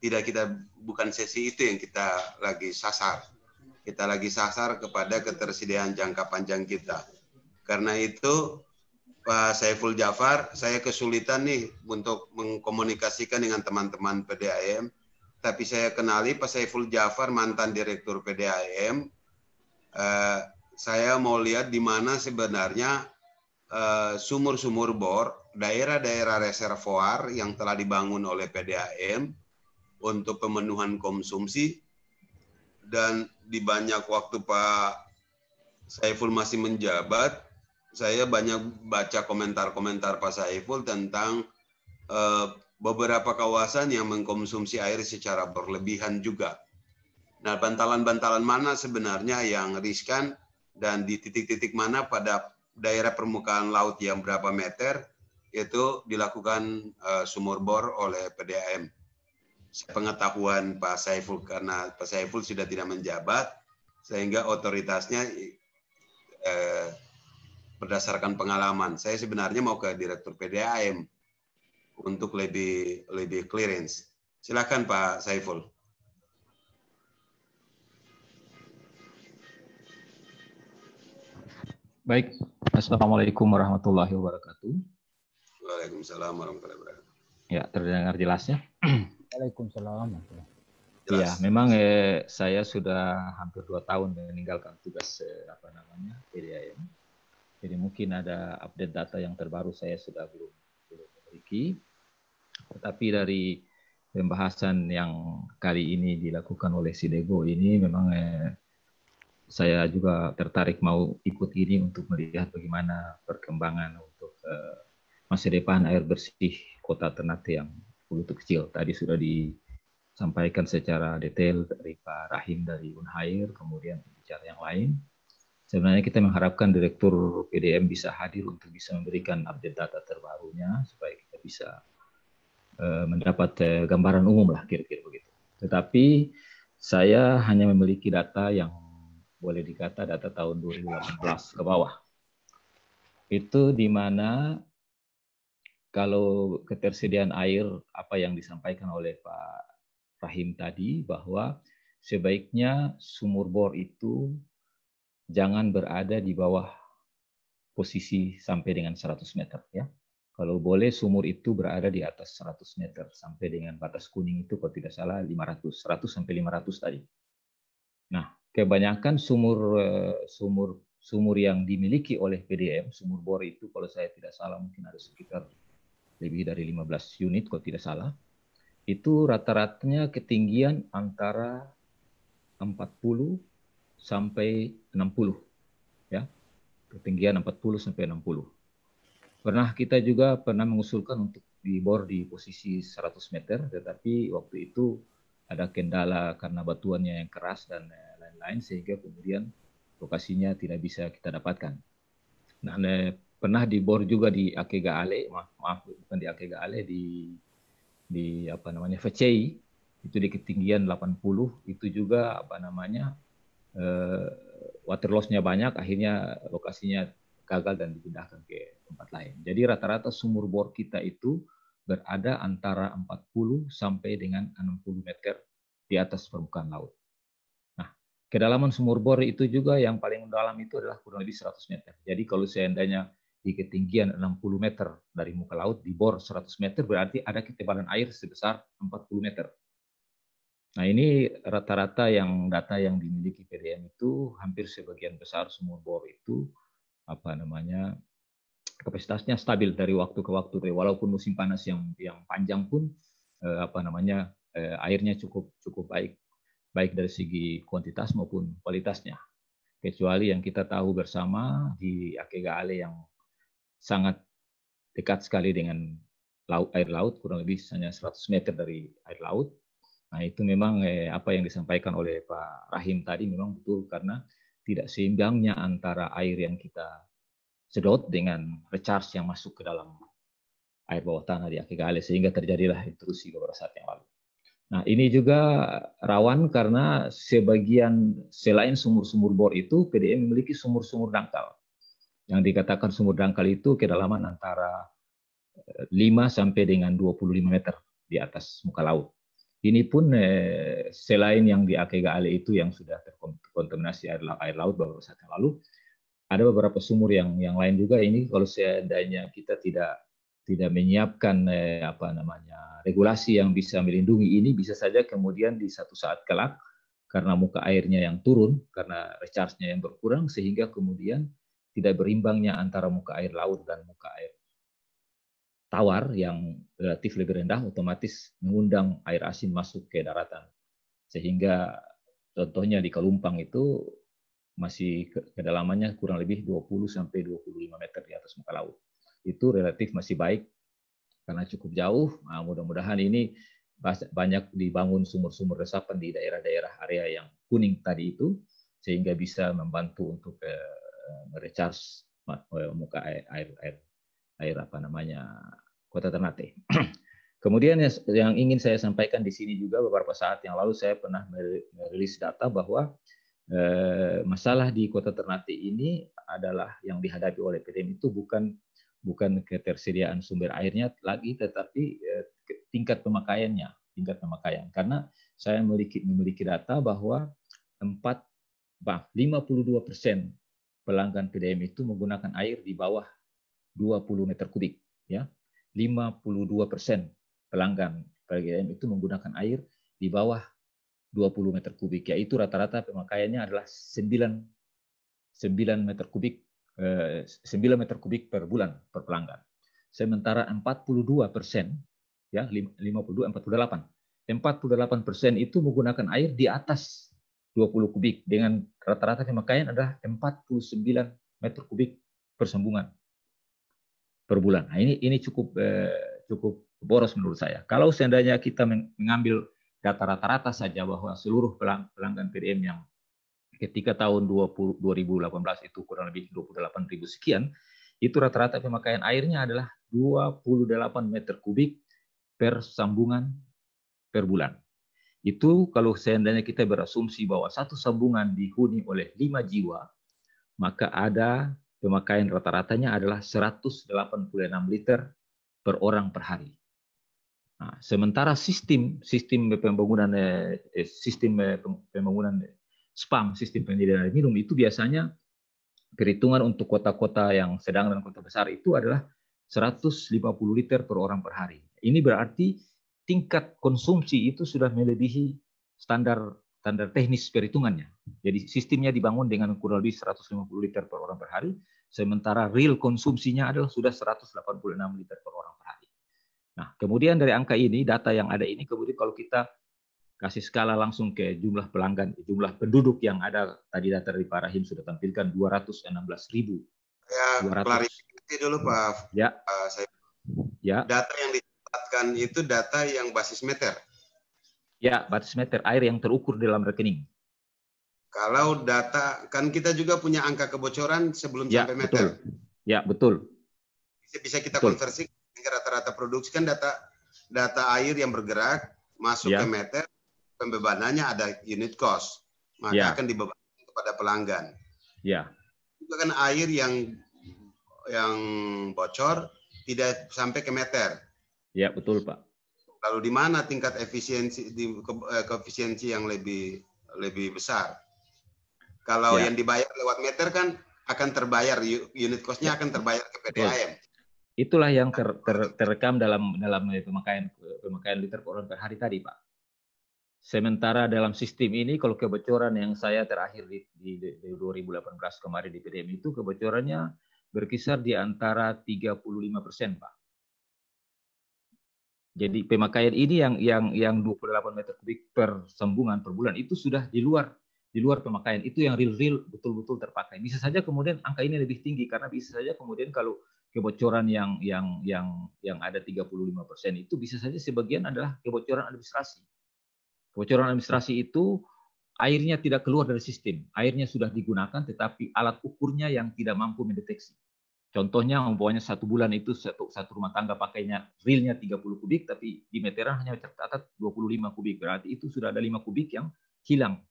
S2: bukan sesi itu yang kita lagi sasar. Kita lagi sasar kepada ketersediaan jangka panjang kita. Karena itu, Pak Saiful Jafar, saya kesulitan nih untuk mengkomunikasikan dengan teman-teman PDAM. Tapi saya kenali Pak Saiful Jafar, mantan Direktur PDAM. Saya mau lihat di mana sebenarnya sumur-sumur bor, daerah-daerah reservoir yang telah dibangun oleh PDAM untuk pemenuhan konsumsi. Dan di banyak waktu Pak Saiful masih menjabat, saya banyak baca komentar-komentar Pak Saiful tentang beberapa kawasan yang mengkonsumsi air secara berlebihan juga. Nah, bantalan-bantalan mana sebenarnya yang riskan dan di titik-titik mana pada daerah permukaan laut yang berapa meter itu dilakukan sumur bor oleh PDAM. Pengetahuan Pak Saiful, karena Pak Saiful sudah tidak menjabat, sehingga otoritasnya berdasarkan pengalaman. Saya sebenarnya mau ke Direktur PDAM untuk lebih clearance. Silakan Pak Saiful.
S5: Baik, Assalamualaikum warahmatullahi wabarakatuh.
S2: Waalaikumsalam warahmatullahi wabarakatuh.
S5: Ya, terdengar jelas ya?
S3: Waalaikumsalam.
S5: Ya, memang saya sudah hampir 2 tahun meninggalkan tugas PDAM. Jadi mungkin ada update data yang terbaru saya sudah belum memiliki. Tetapi dari pembahasan yang kali ini dilakukan oleh Sidego ini memang saya juga tertarik mau ikut ini untuk melihat bagaimana perkembangan untuk masa depan air bersih Kota Ternate yang begitu kecil. Tadi sudah disampaikan secara detail dari Pak Rahim dari Unhair, kemudian bicara yang lain. Sebenarnya kita mengharapkan Direktur PDAM bisa hadir untuk bisa memberikan update data terbarunya supaya kita bisa mendapat gambaran umum lah kira-kira begitu. Tetapi saya hanya memiliki data yang boleh dikata data tahun 2018 ke bawah. Itu di mana kalau ketersediaan air apa yang disampaikan oleh Pak Rahim tadi bahwa sebaiknya sumur bor itu jangan berada di bawah posisi sampai dengan 100 meter ya. Kalau boleh sumur itu berada di atas 100 meter sampai dengan batas kuning itu kalau tidak salah 100 sampai 500 tadi. Nah, kebanyakan sumur yang dimiliki oleh PDAM, sumur bor itu kalau saya tidak salah mungkin ada sekitar lebih dari 15 unit kalau tidak salah. Itu rata-ratanya ketinggian antara 40 sampai 60 ya. Ketinggian 40 sampai 60. Kita juga pernah mengusulkan untuk dibor di posisi 100 meter, tetapi waktu itu ada kendala karena batuannya yang keras dan lain-lain, sehingga kemudian lokasinya tidak bisa kita dapatkan. Nah, pernah dibor juga di Akega Ale, bukan di Akega Ale, di Vecei, itu di ketinggian 80, itu juga water loss-nya banyak, akhirnya lokasinya gagal dan dipindahkan ke tempat lain. Jadi rata-rata sumur bor kita itu berada antara 40 sampai dengan 60 meter di atas permukaan laut. Nah, kedalaman sumur bor itu juga yang paling dalam itu adalah kurang lebih 100 meter. Jadi kalau seandainya di ketinggian 60 meter dari muka laut, di bor 100 meter, berarti ada ketebalan air sebesar 40 meter. Nah, ini rata-rata yang data yang dimiliki PDM itu hampir sebagian besar sumur bor itu kapasitasnya stabil dari waktu ke waktu. Walaupun musim panas yang panjang pun airnya cukup baik dari segi kuantitas maupun kualitasnya. Kecuali yang kita tahu bersama di Akegale yang sangat dekat sekali dengan air laut, kurang lebih hanya 100 meter dari air laut. Nah, itu memang apa yang disampaikan oleh Pak Rahim tadi memang betul, karena tidak seimbangnya antara air yang kita sedot dengan recharge yang masuk ke dalam air bawah tanah di Akegale, sehingga terjadilah intrusi beberapa saat yang lalu. Nah, ini juga rawan karena sebagian selain sumur-sumur bor itu, PDM memiliki sumur-sumur dangkal. Yang dikatakan sumur dangkal itu kedalaman antara 5 sampai dengan 25 meter di atas muka laut. Ini pun selain yang di Akegale itu yang sudah terkontaminasi air laut beberapa saat yang lalu, ada beberapa sumur yang lain juga. Ini kalau seandainya kita tidak menyiapkan regulasi yang bisa melindungi ini, bisa saja kemudian di satu saat kelak karena muka airnya yang turun, karena recharge-nya yang berkurang, sehingga kemudian tidak berimbangnya antara muka air laut dan muka air tawar yang relatif lebih rendah, otomatis mengundang air asin masuk ke daratan. Sehingga contohnya di Kalumpang itu masih kedalamannya kurang lebih 20 sampai 25 meter di atas muka laut. Itu relatif masih baik karena cukup jauh. Nah, mudah-mudahan ini banyak dibangun sumur-sumur resapan di daerah-daerah area yang kuning tadi itu, sehingga bisa membantu untuk merecharge muka air Kota Ternate. Kemudian yang ingin saya sampaikan di sini juga, beberapa saat yang lalu saya pernah merilis data bahwa masalah di Kota Ternate ini adalah yang dihadapi oleh PDM itu bukan ketersediaan sumber airnya lagi, tetapi tingkat pemakaiannya, karena saya memiliki data bahwa 52% pelanggan PDM itu menggunakan air di bawah 20 meter kubik, ya. 52% pelanggan PDM itu menggunakan air di bawah 20 meter kubik, yaitu rata-rata pemakaiannya adalah 9 meter kubik 9 meter kubik per bulan per pelanggan. Sementara 42%, ya 48% itu menggunakan air di atas 20 kubik dengan rata-rata pemakaian adalah 49 meter kubik per sambungan per bulan. Nah, ini cukup boros menurut saya. Kalau seandainya kita mengambil data rata-rata saja bahwa seluruh pelanggan PDM yang ketika tahun 2018 itu kurang lebih 28.000 sekian, itu rata-rata pemakaian airnya adalah 28 meter kubik per sambungan per bulan. Itu kalau seandainya kita berasumsi bahwa satu sambungan dihuni oleh 5 jiwa, maka ada pemakaian rata-ratanya adalah 186 liter per orang per hari. Nah, sementara sistem pembangunan SPAM, sistem penyediaan air minum itu biasanya perhitungan untuk kota-kota yang sedang dan kota besar itu adalah 150 liter per orang per hari. Ini berarti tingkat konsumsi itu sudah melebihi standar teknis perhitungannya. Jadi sistemnya dibangun dengan kurang lebih 150 liter per orang per hari, sementara real konsumsinya adalah sudah 186 liter per orang per hari. Nah, kemudian dari angka ini, data yang ada ini, kemudian kalau kita kasih skala langsung ke jumlah pelanggan, jumlah penduduk yang ada, tadi data dari Pak Rahim sudah tampilkan 216.000.
S2: Ya, klarifikasi dulu Pak.
S5: Ya. Ya.
S2: Data yang dicatatkan itu data yang basis meter.
S5: Ya, basis meter air yang terukur dalam rekening.
S2: Kalau data, kan kita juga punya angka kebocoran sebelum sampai meter.
S5: Betul. Ya, betul.
S2: Bisa kita konversi ke rata-rata produksi, kan data air yang bergerak masuk ke meter, pembebanannya ada unit cost, maka akan dibebankan kepada pelanggan.
S5: Ya.
S2: Juga kan air yang bocor tidak sampai ke meter.
S5: Ya, betul, Pak.
S2: Lalu di mana tingkat efisiensi koefisiensi yang lebih besar? Kalau yang dibayar lewat meter kan akan terbayar, unit cost-nya akan terbayar ke PDAM.
S5: Itulah yang terekam dalam pemakaian liter per orang per hari tadi, Pak. Sementara dalam sistem ini, kalau kebocoran yang saya terakhir di 2018 kemarin di PDM itu, kebocorannya berkisar di antara 35%, Pak. Jadi pemakaian ini yang 28 meter kubik per sambungan per bulan itu sudah di luar pemakaian, itu yang real betul-betul terpakai. Bisa saja kemudian angka ini lebih tinggi karena bisa saja kemudian kalau kebocoran yang ada 35% itu bisa saja sebagian adalah kebocoran administrasi. Kebocoran administrasi itu airnya tidak keluar dari sistem, airnya sudah digunakan tetapi alat ukurnya yang tidak mampu mendeteksi. Contohnya, umpamanya 1 bulan itu satu rumah tangga pakainya realnya 30 kubik, tapi di meteran hanya tercatat 25 kubik. Berarti itu sudah ada 5 kubik yang hilang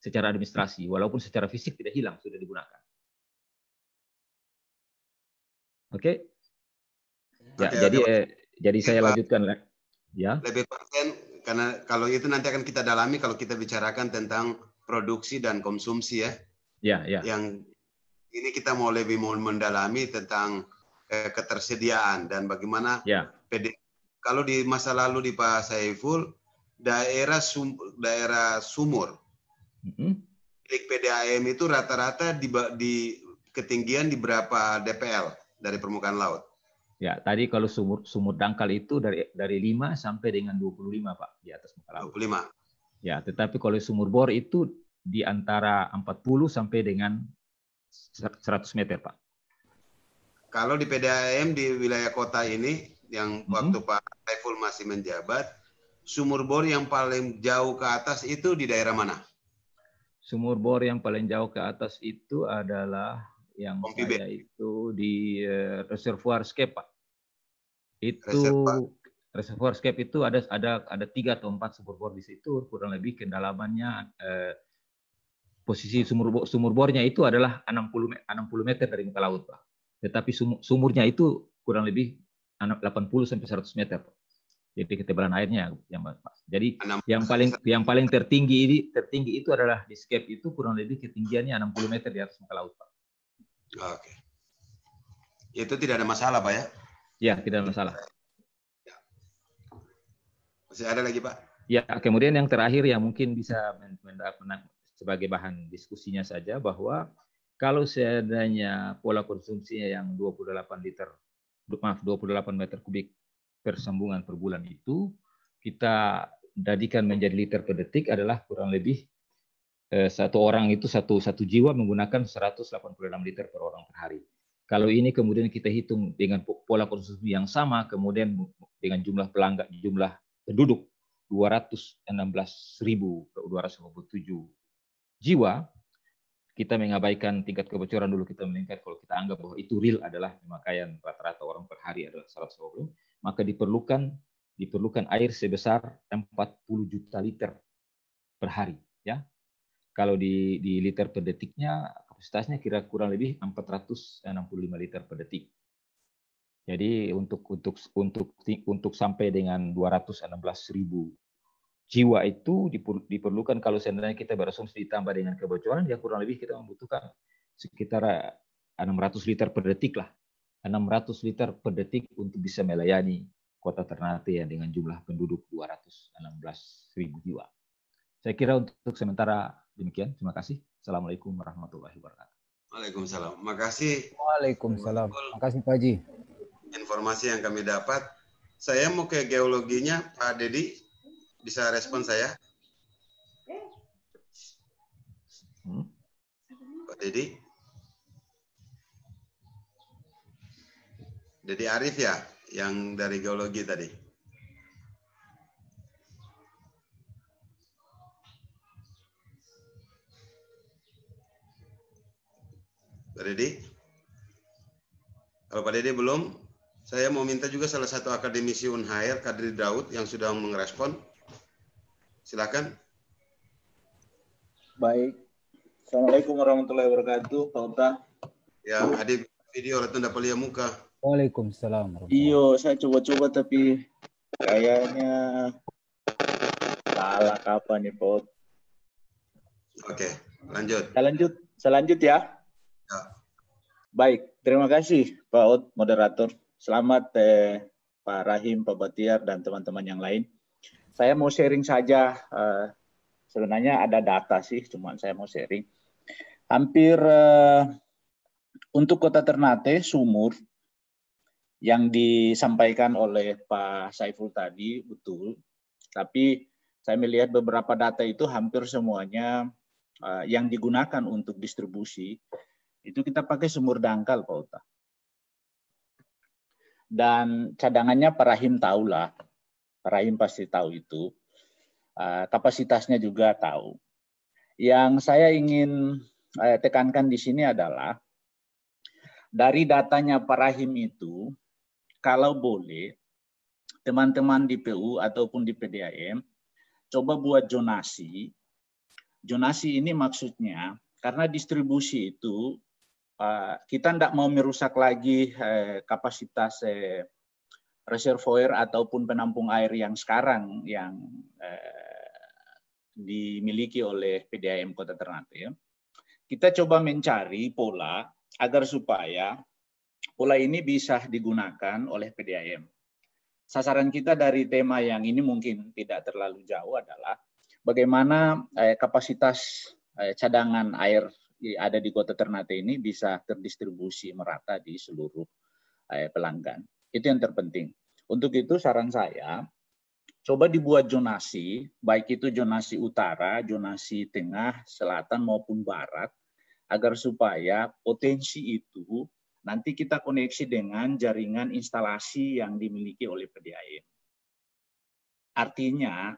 S5: secara administrasi, walaupun secara fisik tidak hilang, sudah digunakan. Oke? Ya, jadi saya lanjutkan. Ya.
S2: Lebih persen, karena kalau itu nanti akan kita dalami kalau kita bicarakan tentang produksi dan konsumsi ya.
S5: Ya.
S2: Yang ini kita mau lebih mendalami tentang ketersediaan dan bagaimana kalau di masa lalu di Pak Saiful daerah sumur milik PDAM itu rata-rata di ketinggian di berapa DPL dari permukaan laut?
S5: Ya, tadi kalau sumur dangkal itu dari 5 sampai dengan 25, Pak, di atas muka laut.
S2: 25.
S5: Ya, tetapi kalau sumur bor itu di antara 40 sampai dengan 100 meter, Pak.
S2: Kalau di PDAM di wilayah kota ini, yang waktu Pak Saiful masih menjabat, sumur bor yang paling jauh ke atas itu di daerah mana?
S5: Sumur bor yang paling jauh ke atas itu adalah yang saya itu di reservoir scape, Pak. Itu reservoir scape itu ada 3 atau 4 sumur bor di situ, kurang lebih kedalamannya posisi sumur bornya itu adalah 60 meter dari muka laut, Pak. Tetapi sumurnya itu kurang lebih 80 sampai 100 meter, Pak. Jadi ketebalan airnya yang Pak. Jadi yang paling tertinggi itu adalah di scape itu kurang lebih ketinggiannya 60 meter di atas muka laut, Pak.
S2: Oke. Itu tidak ada masalah, Pak ya?
S5: Ya, tidak ada masalah.
S2: Masih ada lagi, Pak?
S5: Ya, kemudian yang terakhir yang mungkin bisa sebagai bahan diskusinya saja bahwa kalau seandainya pola konsumsinya yang 28 meter kubik per sambungan per bulan itu kita jadikan menjadi liter per detik adalah kurang lebih satu orang itu satu jiwa menggunakan 186 liter per orang per hari. Kalau ini kemudian kita hitung dengan pola konsumsi yang sama, kemudian dengan jumlah penduduk 216.257 jiwa, kita mengabaikan tingkat kebocoran dulu, kita meningkat. Kalau kita anggap bahwa itu real adalah pemakaian rata-rata orang per hari adalah 120, maka diperlukan air sebesar 40 juta liter per hari, ya. Kalau di liter per detiknya kapasitasnya kurang lebih 465 liter per detik. Jadi untuk sampai dengan 216.000 jiwa itu diperlukan kalau seandainya kita berasumsi ditambah dengan kebocoran, ya kurang lebih kita membutuhkan sekitar 600 liter per detik lah. 600 liter per detik untuk bisa melayani kota Ternate yang dengan jumlah penduduk 216.000 jiwa. Saya kira untuk sementara demikian. Terima kasih. Assalamualaikum warahmatullahi wabarakatuh.
S2: Waalaikumsalam. Makasih.
S3: Waalaikumsalam. Makasih Pak Haji.
S2: Informasi yang kami dapat. Saya mau ke geologinya, Pak Dedi. Bisa respon saya? Pak Dedi? Dedi Arif ya, yang dari geologi tadi. Pak Dedi? Kalau Pak Dedi belum, saya mau minta juga salah satu akademisi Unhair, Kadri Daud, yang sudah merespon. Silakan.
S6: Baik. Assalamualaikum warahmatullahi wabarakatuh, Pak Uta.
S2: Ya, hadir video Ratunda Palia Muka.
S3: Waalaikumsalam.
S6: Iyo, saya coba-coba tapi kayaknya salah kapan nih, Pak.
S2: Oke, lanjut.
S6: Selanjut ya.
S2: Ya.
S6: Baik, terima kasih Pak Ut, moderator. Selamat Pak Rahim, Pak Batiar, dan teman-teman yang lain. Saya mau sharing saja, sebenarnya ada data sih, cuma saya mau sharing. Hampir untuk Kota Ternate, sumur yang disampaikan oleh Pak Saiful tadi, betul. Tapi saya melihat beberapa data itu hampir semuanya yang digunakan untuk distribusi, itu kita pakai sumur dangkal, Pak Uta. Dan cadangannya Pak Rahim tahulah, Pak Rahim pasti tahu itu. Kapasitasnya juga tahu. Yang saya ingin tekankan di sini adalah, dari datanya Pak Rahim itu, kalau boleh, teman-teman di PU ataupun di PDAM, coba buat zonasi. Zonasi ini maksudnya, karena distribusi itu, kita tidak mau merusak lagi kapasitas reservoir ataupun penampung air yang sekarang yang dimiliki oleh PDAM Kota Ternate. Kita coba mencari pola agar supaya pola ini bisa digunakan oleh PDAM. Sasaran kita dari tema yang ini mungkin tidak terlalu jauh adalah bagaimana kapasitas cadangan air ada di Kota Ternate ini bisa terdistribusi merata di seluruh pelanggan. Itu yang terpenting. Untuk itu saran saya, coba dibuat zonasi, baik itu zonasi utara, zonasi tengah, selatan maupun barat, agar supaya potensi itu nanti kita koneksi dengan jaringan instalasi yang dimiliki oleh PDAM. Artinya,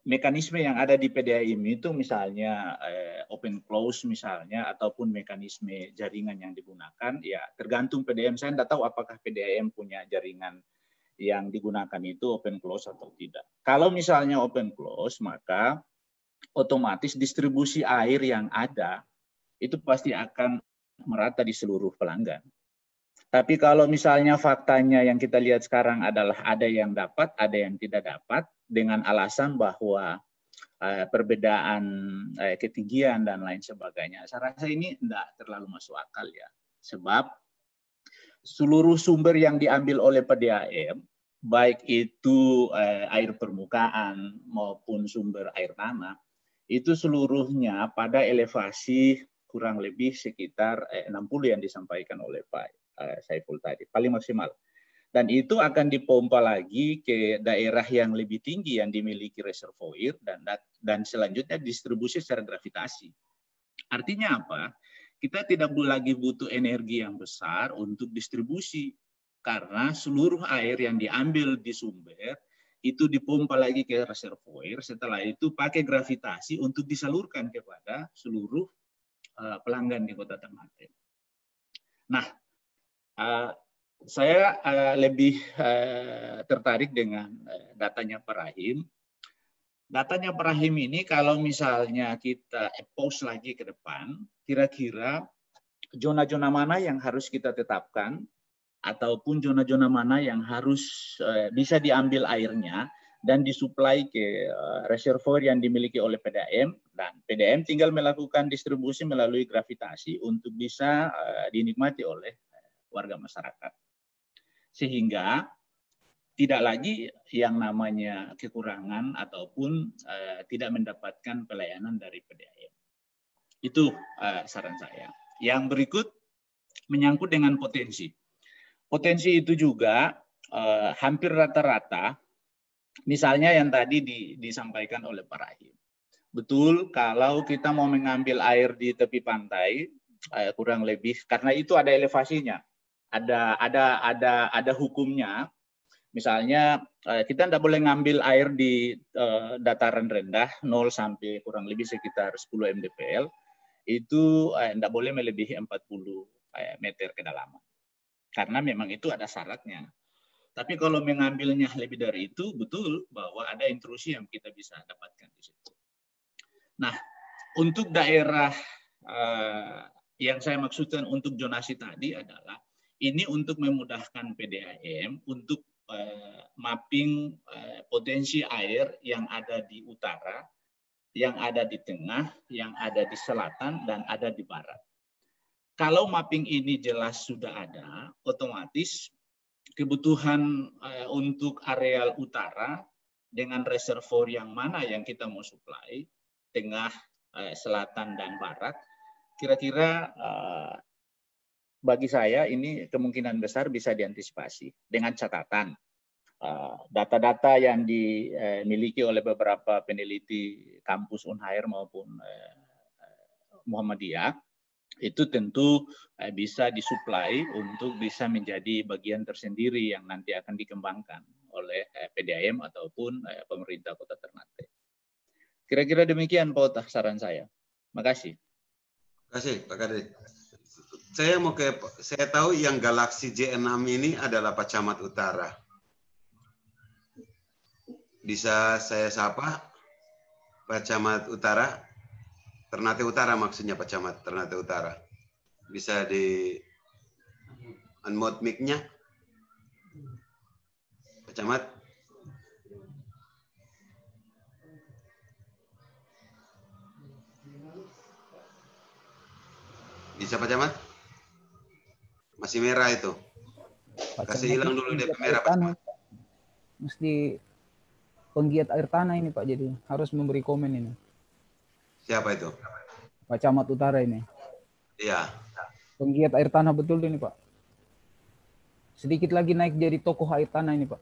S6: mekanisme yang ada di PDAM itu misalnya open close misalnya, ataupun mekanisme jaringan yang digunakan, ya tergantung PDAM. Saya tidak tahu apakah PDAM punya jaringan yang digunakan itu open close atau tidak. Kalau misalnya open close, maka otomatis distribusi air yang ada itu pasti akan merata di seluruh pelanggan. Tapi kalau misalnya faktanya yang kita lihat sekarang adalah ada yang dapat, ada yang tidak dapat, dengan alasan bahwa perbedaan ketinggian dan lain sebagainya, saya rasa ini tidak terlalu masuk akal ya. Sebab seluruh sumber yang diambil oleh PDAM, baik itu air permukaan maupun sumber air tanah, itu seluruhnya pada elevasi kurang lebih sekitar 60 yang disampaikan oleh Pak Saiful tadi, paling maksimal. Dan itu akan dipompa lagi ke daerah yang lebih tinggi yang dimiliki reservoir dan selanjutnya distribusi secara gravitasi. Artinya apa? Kita tidak lagi butuh energi yang besar untuk distribusi, karena seluruh air yang diambil di sumber itu dipompa lagi ke reservoir, setelah itu pakai gravitasi untuk disalurkan kepada seluruh pelanggan di Kota Ternate. Nah, saya lebih tertarik dengan datanya Pak Rahim. Datanya Pak Rahim ini kalau misalnya kita expose lagi ke depan, kira-kira zona-zona mana yang harus kita tetapkan, ataupun zona-zona mana yang harus bisa diambil airnya dan disuplai ke reservoir yang dimiliki oleh PDAM, dan PDAM tinggal melakukan distribusi melalui gravitasi untuk bisa dinikmati oleh warga masyarakat. Sehingga tidak lagi yang namanya kekurangan ataupun tidak mendapatkan pelayanan dari PDAM. Itu saran saya. Yang berikut menyangkut dengan potensi. Potensi itu juga hampir rata-rata, misalnya yang tadi disampaikan oleh Pak Rahim. Betul, kalau kita mau mengambil air di tepi pantai, kurang lebih, karena itu ada elevasinya, ada hukumnya. Misalnya kita tidak boleh ngambil air di dataran rendah 0 sampai kurang lebih sekitar 10 mdpl, itu tidak boleh melebihi 40 meter kedalaman. Karena memang itu ada syaratnya. Tapi kalau mengambilnya lebih dari itu, betul bahwa ada intrusi yang kita bisa dapatkan di situ. Nah, untuk daerah yang saya maksudkan untuk zonasi tadi adalah Ini untuk memudahkan PDAM untuk mapping potensi air yang ada di utara, yang ada di tengah, yang ada di selatan, dan ada di barat. Kalau mapping ini jelas sudah ada, otomatis kebutuhan untuk areal utara dengan reservoir yang mana yang kita mau supply, tengah, selatan, dan barat, kira-kira bagi saya ini kemungkinan besar bisa diantisipasi dengan catatan data-data yang dimiliki oleh beberapa peneliti kampus Unhair maupun Muhammadiyah itu tentu bisa disuplai untuk bisa menjadi bagian tersendiri yang nanti akan dikembangkan oleh PDAM ataupun pemerintah Kota Ternate. Kira-kira demikian Pak Ota saran saya. Makasih.
S2: Terima kasih Pak Kadri. Saya tahu yang Galaxy J6 ini adalah Pak Camat Utara. Bisa saya sapa Pak Camat Utara? Ternate Utara maksudnya Pak Camat, Ternate Utara. Bisa di unmute mic-nya? Pak Camat? Bisa Pak Camat? Masih merah itu. Kasih hilang dulu dia merah Pak Camat.
S3: Mesti penggiat air tanah ini Pak, jadi harus memberi komen ini.
S2: Siapa itu?
S3: Pak Camat Utara ini.
S2: Iya.
S3: Penggiat air tanah betul ini Pak. Sedikit lagi naik jadi tokoh air tanah ini Pak.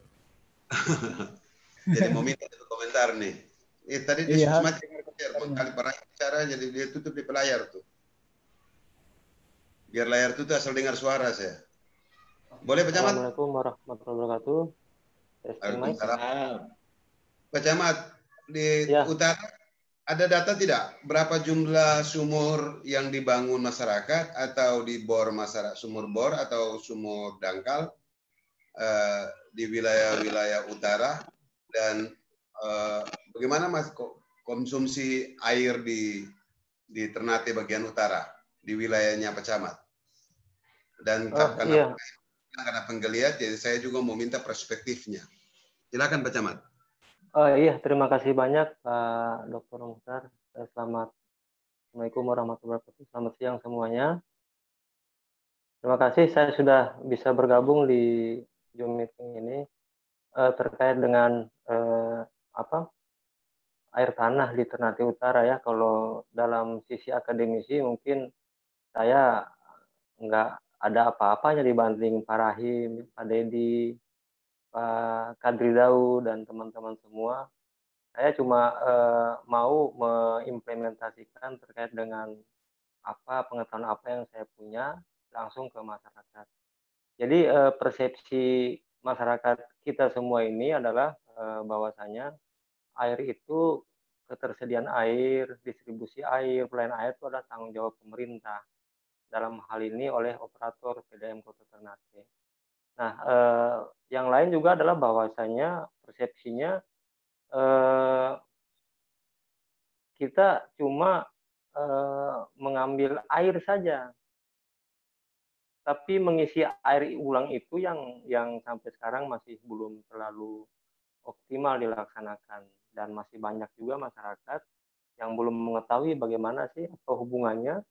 S2: Jadi mau minta komentar nih. Tadi dia kali pernah bicara jadi dia tutup di pelayar tuh. Biar layar itu asal dengar suara saya. Boleh Pak Camat?
S7: Assalamualaikum warahmatullahi wabarakatuh.
S2: Waalaikumsalam. Pak Camat, di utara ada data tidak berapa jumlah sumur yang dibangun masyarakat atau dibor masyarakat, sumur bor atau sumur dangkal di wilayah-wilayah utara, dan bagaimana Mas konsumsi air di Ternate bagian utara di wilayahnya Pak Camat? Dan karena penggeliat, jadi saya juga mau minta perspektifnya. Silakan Pak Camat.
S7: Iya, terima kasih banyak Pak Dr. Mukhtar. Assalamualaikum warahmatullahi wabarakatuh. Selamat siang semuanya. Terima kasih saya sudah bisa bergabung di Zoom meeting ini terkait dengan air tanah di Ternate Utara ya. Kalau dalam sisi akademisi mungkin saya nggak ada apa-apanya dibanding Pak Rahim, Pak Dedi, Pak Kadri Dau, dan teman-teman semua. Saya cuma mau mengimplementasikan terkait dengan pengetahuan apa yang saya punya langsung ke masyarakat. Jadi persepsi masyarakat kita semua ini adalah bahwasanya air itu, ketersediaan air, distribusi air, pelayanan air itu adalah tanggung jawab pemerintah. Dalam hal ini oleh operator PDAM Kota Ternate. Nah, yang lain juga adalah bahwasanya persepsinya kita cuma mengambil air saja, tapi mengisi air ulang itu yang sampai sekarang masih belum terlalu optimal dilaksanakan, dan masih banyak juga masyarakat yang belum mengetahui bagaimana sih atau hubungannya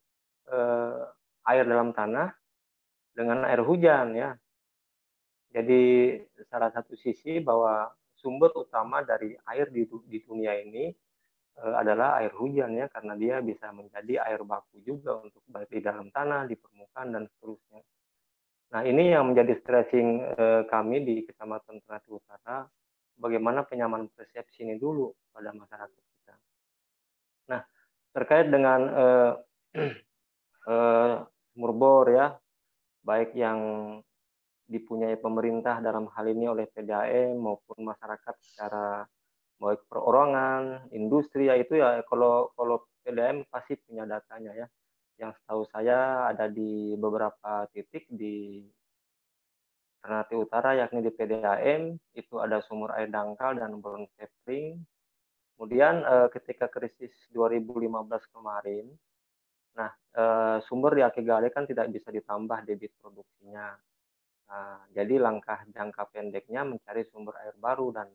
S7: air dalam tanah dengan air hujan ya. Jadi salah satu sisi bahwa sumber utama dari air di dunia ini adalah air hujan ya, karena dia bisa menjadi air baku juga untuk baik di dalam tanah, di permukaan, dan seterusnya. Nah, ini yang menjadi stressing kami di Kecamatan Ternate Utara, bagaimana penyamaan persepsi ini dulu pada masyarakat kita. Nah, terkait dengan sumur bor ya, baik yang dipunyai pemerintah dalam hal ini oleh PDAM maupun masyarakat secara baik perorangan, industri, ya itu ya kalau PDAM pasti punya datanya ya. Yang setahu saya ada di beberapa titik di Ternate Utara, yakni di PDAM itu ada sumur air dangkal dan bron sapling. Kemudian ketika krisis 2015 kemarin, nah sumber di Akegale kan tidak bisa ditambah debit produksinya. Nah, jadi langkah jangka pendeknya mencari sumber air baru dan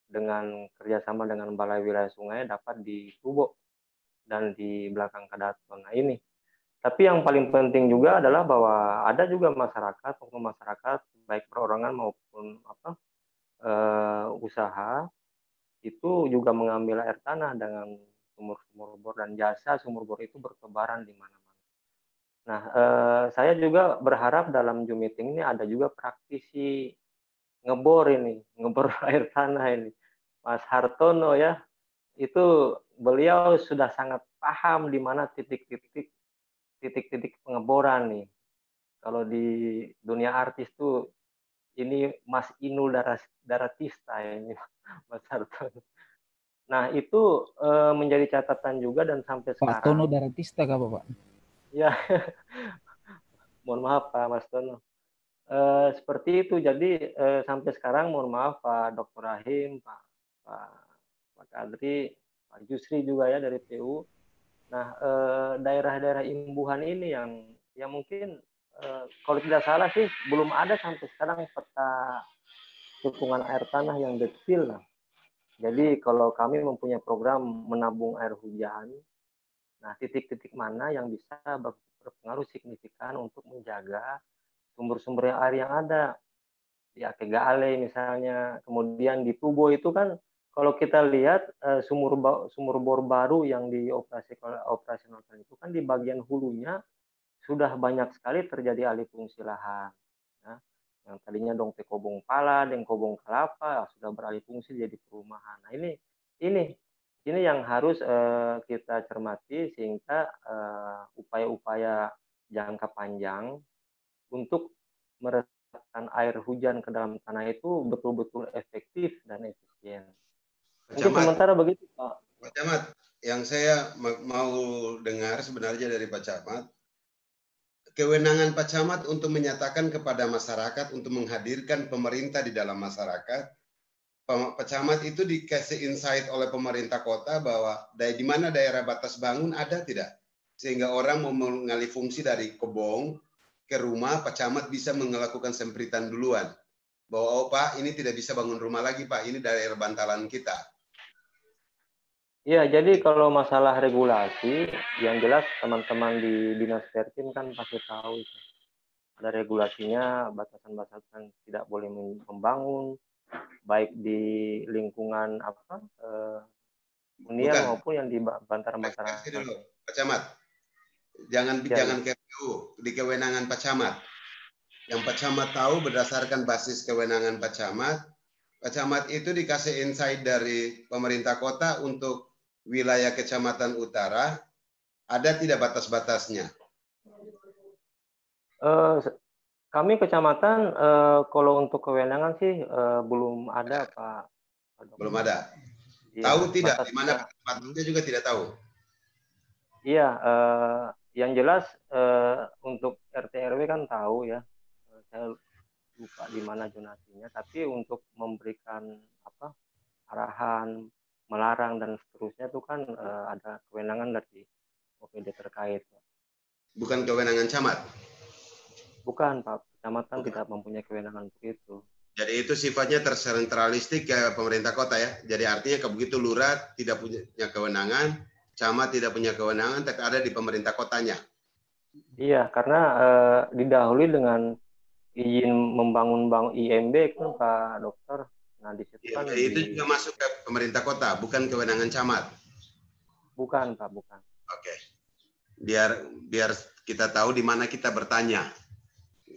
S7: dengan kerjasama dengan Balai Wilayah Sungai dapat di Tubo dan di belakang Kadaton. Nah ini. Tapi yang paling penting juga adalah bahwa ada juga masyarakat, baik perorangan maupun usaha itu juga mengambil air tanah dengan sumur-sumur bor, dan jasa sumur bor itu bertebaran di mana-mana. Nah, saya juga berharap dalam Zoom meeting ini ada juga praktisi ngebor air tanah ini. Mas Hartono ya, itu beliau sudah sangat paham di mana titik-titik pengeboran nih. Kalau di dunia artis tuh ini Mas Inul Daratista ini, Mas Hartono. Nah, itu menjadi catatan juga dan sampai sekarang.
S3: Pak Tono Daratista kah Bapak?
S7: Ya, mohon maaf Pak Mas Tono. Seperti itu. Jadi sampai sekarang mohon maaf Pak Dr. Rahim, Pak Kadri, Pak Jusri juga ya dari PU. Nah, daerah-daerah imbuhan ini yang mungkin kalau tidak salah sih belum ada sampai sekarang peta dukungan air tanah yang detail. Nah. Jadi kalau kami mempunyai program menabung air hujan, nah titik-titik mana yang bisa berpengaruh signifikan untuk menjaga sumber-sumber air yang ada di Akegale misalnya, kemudian di Tubo itu kan kalau kita lihat sumur bor baru yang operasionalkan itu kan di bagian hulunya sudah banyak sekali terjadi alih fungsi lahan. Ya. Yang tadinya Dongpe Kobong Pala dan Kobong Kelapa sudah beralih fungsi jadi perumahan. Nah ini yang harus kita cermati sehingga upaya-upaya jangka panjang untuk meresapkan air hujan ke dalam tanah itu betul-betul efektif dan efisien. Mungkin sementara begitu Pak.
S2: Pak Camat, yang saya mau dengar sebenarnya dari Pak Camat, kewenangan Pak Camat untuk menyatakan kepada masyarakat untuk menghadirkan pemerintah di dalam masyarakat. Pak Camat itu dikasih insight oleh pemerintah kota bahwa di mana daerah batas bangun ada tidak? Sehingga orang mau mengalih fungsi dari kebong ke rumah, Pak Camat bisa melakukan sempritan duluan. Bahwa oh Pak, ini tidak bisa bangun rumah lagi Pak, ini daerah bantalan kita.
S7: Ya, jadi kalau masalah regulasi, yang jelas teman-teman di Dinas Perkim kan pasti tahu itu. Ada regulasinya, batasan-batasan tidak boleh membangun, baik di lingkungan hunian maupun yang di bantaran masyarakat.
S2: Pak Camat, jangan KPU, di kewenangan Pak Camat. Yang Pak Camat tahu berdasarkan basis kewenangan Pak Camat itu dikasih insight dari pemerintah kota untuk wilayah Kecamatan Utara, ada tidak batas-batasnya?
S7: Kami kecamatan, kalau untuk kewenangan sih belum ada Pak.
S2: Belum ada. Ya, tahu tidak di mana batasnya juga tidak tahu.
S7: Iya, yang jelas untuk RT RW kan tahu ya. Saya lupa di mana zonasinya, tapi untuk memberikan arahan, melarang dan seterusnya itu kan ada kewenangan dari OPD terkait.
S2: Bukan kewenangan camat?
S7: Bukan Pak, kecamatan tidak mempunyai kewenangan untuk itu.
S2: Jadi itu sifatnya tersentralistik ke pemerintah kota ya. Jadi artinya begitu lurah tidak punya kewenangan, camat tidak punya kewenangan, tapi ada di pemerintah kotanya.
S7: Iya, karena didahului dengan izin membangun IMB kan Pak Dokter. Nah, di situ kan
S2: itu juga masuk ke pemerintah kota, bukan kewenangan camat.
S7: Bukan, Pak, bukan.
S2: Oke. Biar kita tahu di mana kita bertanya.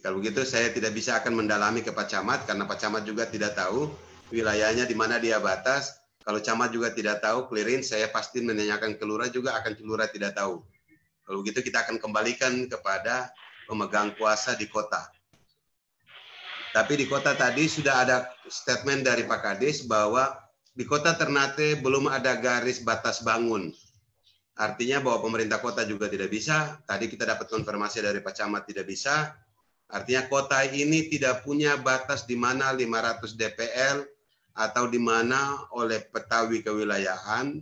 S2: Kalau begitu saya tidak bisa akan mendalami ke Pak Camat karena Pak Camat juga tidak tahu wilayahnya di mana dia batas. Kalau camat juga tidak tahu clearance, saya pasti menanyakan ke lurah juga akan lurah tidak tahu. Kalau begitu kita akan kembalikan kepada pemegang kuasa di kota. Tapi di kota tadi sudah ada statement dari Pak Kades bahwa di kota Ternate belum ada garis batas bangun. Artinya bahwa pemerintah kota juga tidak bisa. Tadi kita dapat konfirmasi dari Pak Camat tidak bisa. Artinya kota ini tidak punya batas di mana 500 DPL atau di mana oleh petawi kewilayahan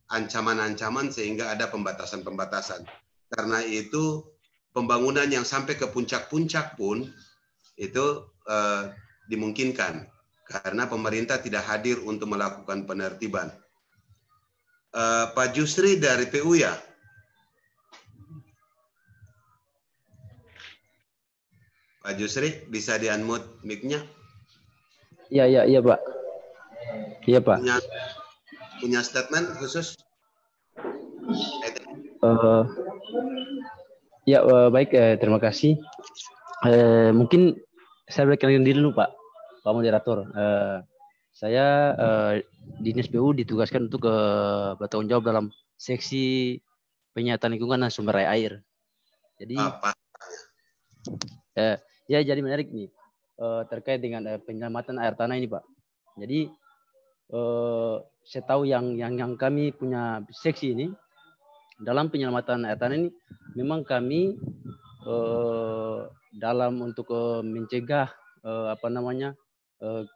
S2: ancaman-ancaman sehingga ada pembatasan-pembatasan. Karena itu pembangunan yang sampai ke puncak-puncak pun itu dimungkinkan karena pemerintah tidak hadir untuk melakukan penertiban. Pak Jusri dari PU ya? Pak Jusri bisa di-unmute mic-nya?
S8: Iya Pak. Iya Pak.
S2: Punya statement khusus?
S8: Baik, terima kasih. Mungkin saya berikan diri dulu Pak Moderator. Saya di Dinas PU ditugaskan untuk bertanggung jawab dalam seksi penyihatan lingkungan dan sumber daya air. Jadi jadi menarik nih terkait dengan penyelamatan air tanah ini Pak. Jadi saya tahu yang kami punya seksi ini dalam penyelamatan air tanah ini memang kami dalam untuk mencegah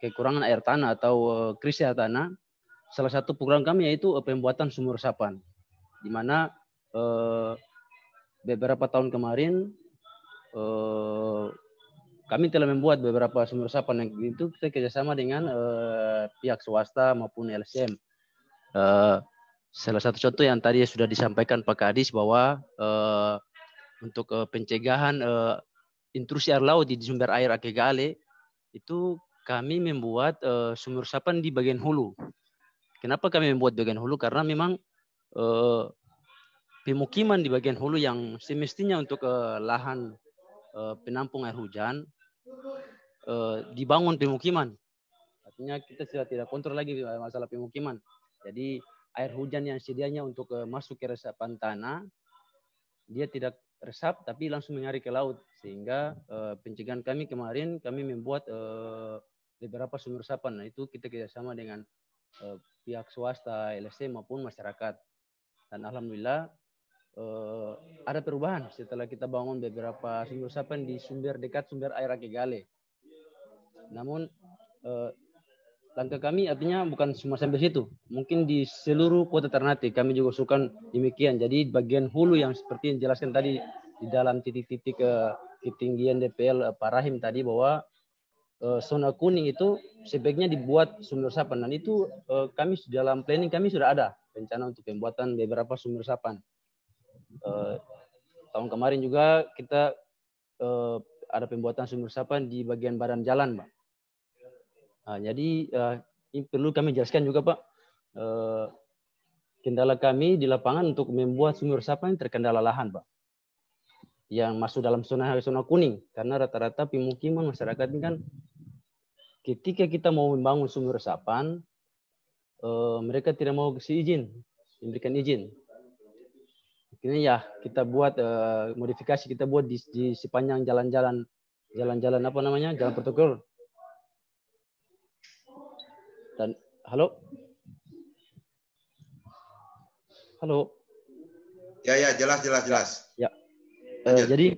S8: kekurangan air tanah atau krisis air tanah, salah satu program kami yaitu pembuatan sumur resapan, di mana beberapa tahun kemarin kami telah membuat beberapa sumur resapan yang itu kita kerjasama dengan pihak swasta maupun LSM. Salah satu contoh yang tadi sudah disampaikan Pak Kadis bahwa untuk pencegahan intrusi air laut di sumber air Akegale itu kami membuat sumur resapan di bagian hulu. Kenapa kami membuat bagian hulu? Karena memang pemukiman di bagian hulu yang semestinya untuk lahan penampung air hujan dibangun pemukiman. Artinya kita sudah tidak kontrol lagi masalah pemukiman. Jadi air hujan yang sedianya untuk masuk ke resapan tanah, dia tidak resap tapi langsung mengalir ke laut. Sehingga pencegahan kami kemarin kami membuat beberapa sumur resapan. Nah itu kita kerjasama dengan pihak swasta, LSM maupun masyarakat. Dan alhamdulillah ada perubahan setelah kita bangun beberapa sumur resapan di dekat sumber air Akegale. Namun langkah kami artinya bukan cuma sampai situ. Mungkin di seluruh kota Ternate kami juga usulkan demikian. Jadi bagian hulu yang seperti yang dijelaskan tadi di dalam titik-titik ketinggian DPL Pak Rahim tadi bahwa zona kuning itu sebaiknya dibuat sumur resapan. Dan itu kami dalam planning kami sudah ada rencana untuk pembuatan beberapa sumur resapan. Tahun kemarin juga kita ada pembuatan sumur resapan di bagian badan jalan, Pak. Nah, jadi ini perlu kami jelaskan juga, Pak. Kendala kami di lapangan untuk membuat sumur resapan terkendala lahan, Pak. Yang masuk dalam zona kuning. Karena rata-rata pemukiman masyarakat ini kan ketika kita mau membangun sumur resapan, mereka tidak mau kasih izin, memberikan izin. Akhirnya ya kita buat modifikasi, kita buat di sepanjang jalan-jalan apa namanya, jalan protokol. Dan halo.
S2: Ya jelas.
S8: Ya. Jadi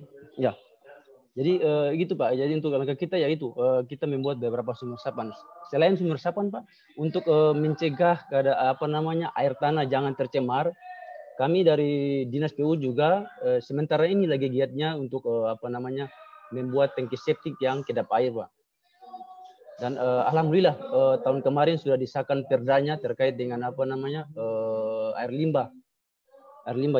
S8: gitu Pak. Jadi untuk langkah kita ya itu kita membuat beberapa sumur resapan. Selain sumur resapan Pak, untuk mencegah air tanah jangan tercemar, kami dari Dinas PU juga sementara ini lagi giatnya untuk membuat tangki septik yang kedap air Pak. Dan alhamdulillah tahun kemarin sudah disahkan perdanya terkait dengan air limbah.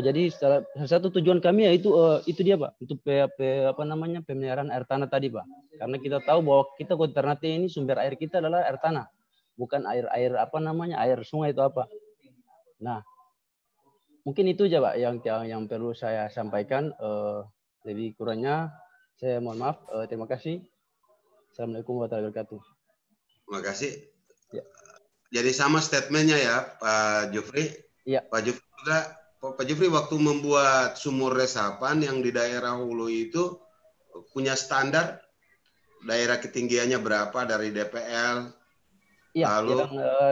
S8: Jadi salah satu tujuan kami yaitu itu dia Pak, untuk pemeliharaan air tanah tadi Pak. Karena kita tahu bahwa kita Kota Ternate ini sumber air kita adalah air tanah, bukan air sungai itu apa. Nah, mungkin itu aja Pak yang perlu saya sampaikan. Lebih kurangnya saya mohon maaf. Terima kasih. Assalamualaikum warahmatullahi wabarakatuh.
S2: Terima kasih.
S8: Ya.
S2: Jadi sama statementnya ya Pak Jufri.
S8: Ya.
S2: Pak Jufri waktu membuat sumur resapan yang di daerah hulu itu punya standar daerah ketinggiannya berapa dari DPL?
S8: Iya.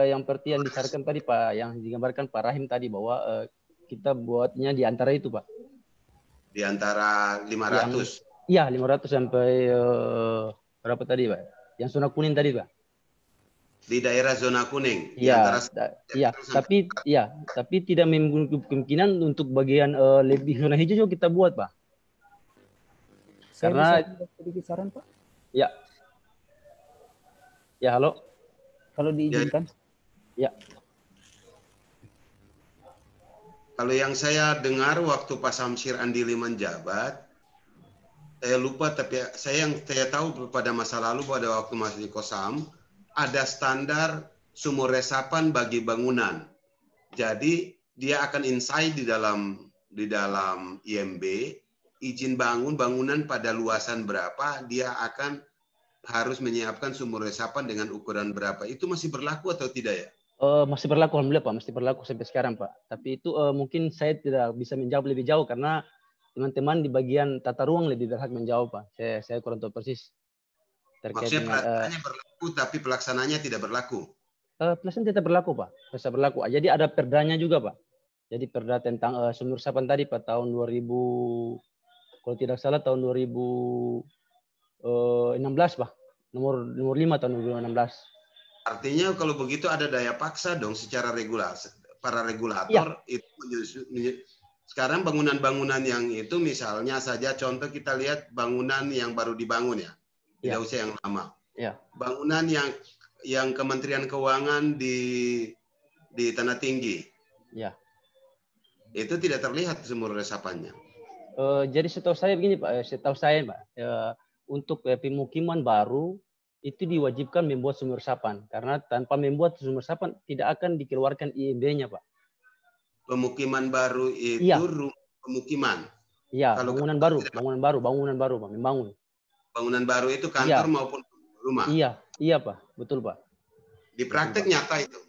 S8: Yang seperti yang disarankan tadi Pak, yang digambarkan Pak Rahim tadi bahwa kita buatnya di antara itu Pak.
S2: Di antara 500.
S8: Iya 500 sampai berapa tadi Pak? Yang zona kuning tadi Pak?
S2: Di daerah zona kuning.
S8: Iya. Tapi tidak menutup kemungkinan untuk bagian lebih zona hijau juga kita buat Pak.
S3: Saya bisa sedikit saran Pak?
S8: Ya. Ya, halo.
S3: Kalau diizinkan.
S8: Ya.
S2: Kalau yang saya dengar waktu Pak Samsir Andili menjabat, saya lupa, tapi saya tahu pada masa lalu pada waktu masih di Kosam ada standar sumur resapan bagi bangunan. Jadi dia akan insight di dalam IMB, izin bangunan pada luasan berapa, dia akan harus menyiapkan sumur resapan dengan ukuran berapa. Itu masih berlaku atau tidak ya?
S8: Masih berlaku, alhamdulillah Pak, masih berlaku sampai sekarang Pak. Tapi itu mungkin saya tidak bisa menjawab lebih jauh karena teman-teman di bagian tata ruang lebih berhak menjawab Pak. Saya kurang tahu persis.
S2: Maksudnya perasaannya berlaku tapi pelaksananya tidak berlaku?
S8: Pelaksanaan tetap berlaku Pak, tetap berlaku. Jadi ada perdanya juga Pak. Jadi perda tentang sumur resapan tadi Pak tahun 2000, kalau tidak salah tahun 2016 Pak. Nomor 5 tahun 2016.
S2: Artinya kalau begitu ada daya paksa dong secara regulasi. Para regulator itu sekarang bangunan-bangunan yang itu misalnya saja contoh kita lihat bangunan yang baru dibangun ya. Tidak usah yang lama. Bangunan yang Kementerian Keuangan di Tanah Tinggi.
S8: Ya.
S2: Itu tidak terlihat sumur resapannya.
S8: Jadi setahu saya begini Pak, untuk pemukiman baru itu diwajibkan membuat sumur resapan karena tanpa membuat sumur resapan tidak akan dikeluarkan IMB-nya Pak.
S2: Pemukiman baru itu pemukiman.
S8: Iya, bangunan baru Pak, membangun.
S2: Bangunan baru itu kantor maupun rumah.
S8: Iya Pak, betul Pak.
S2: Di praktek nyata itu.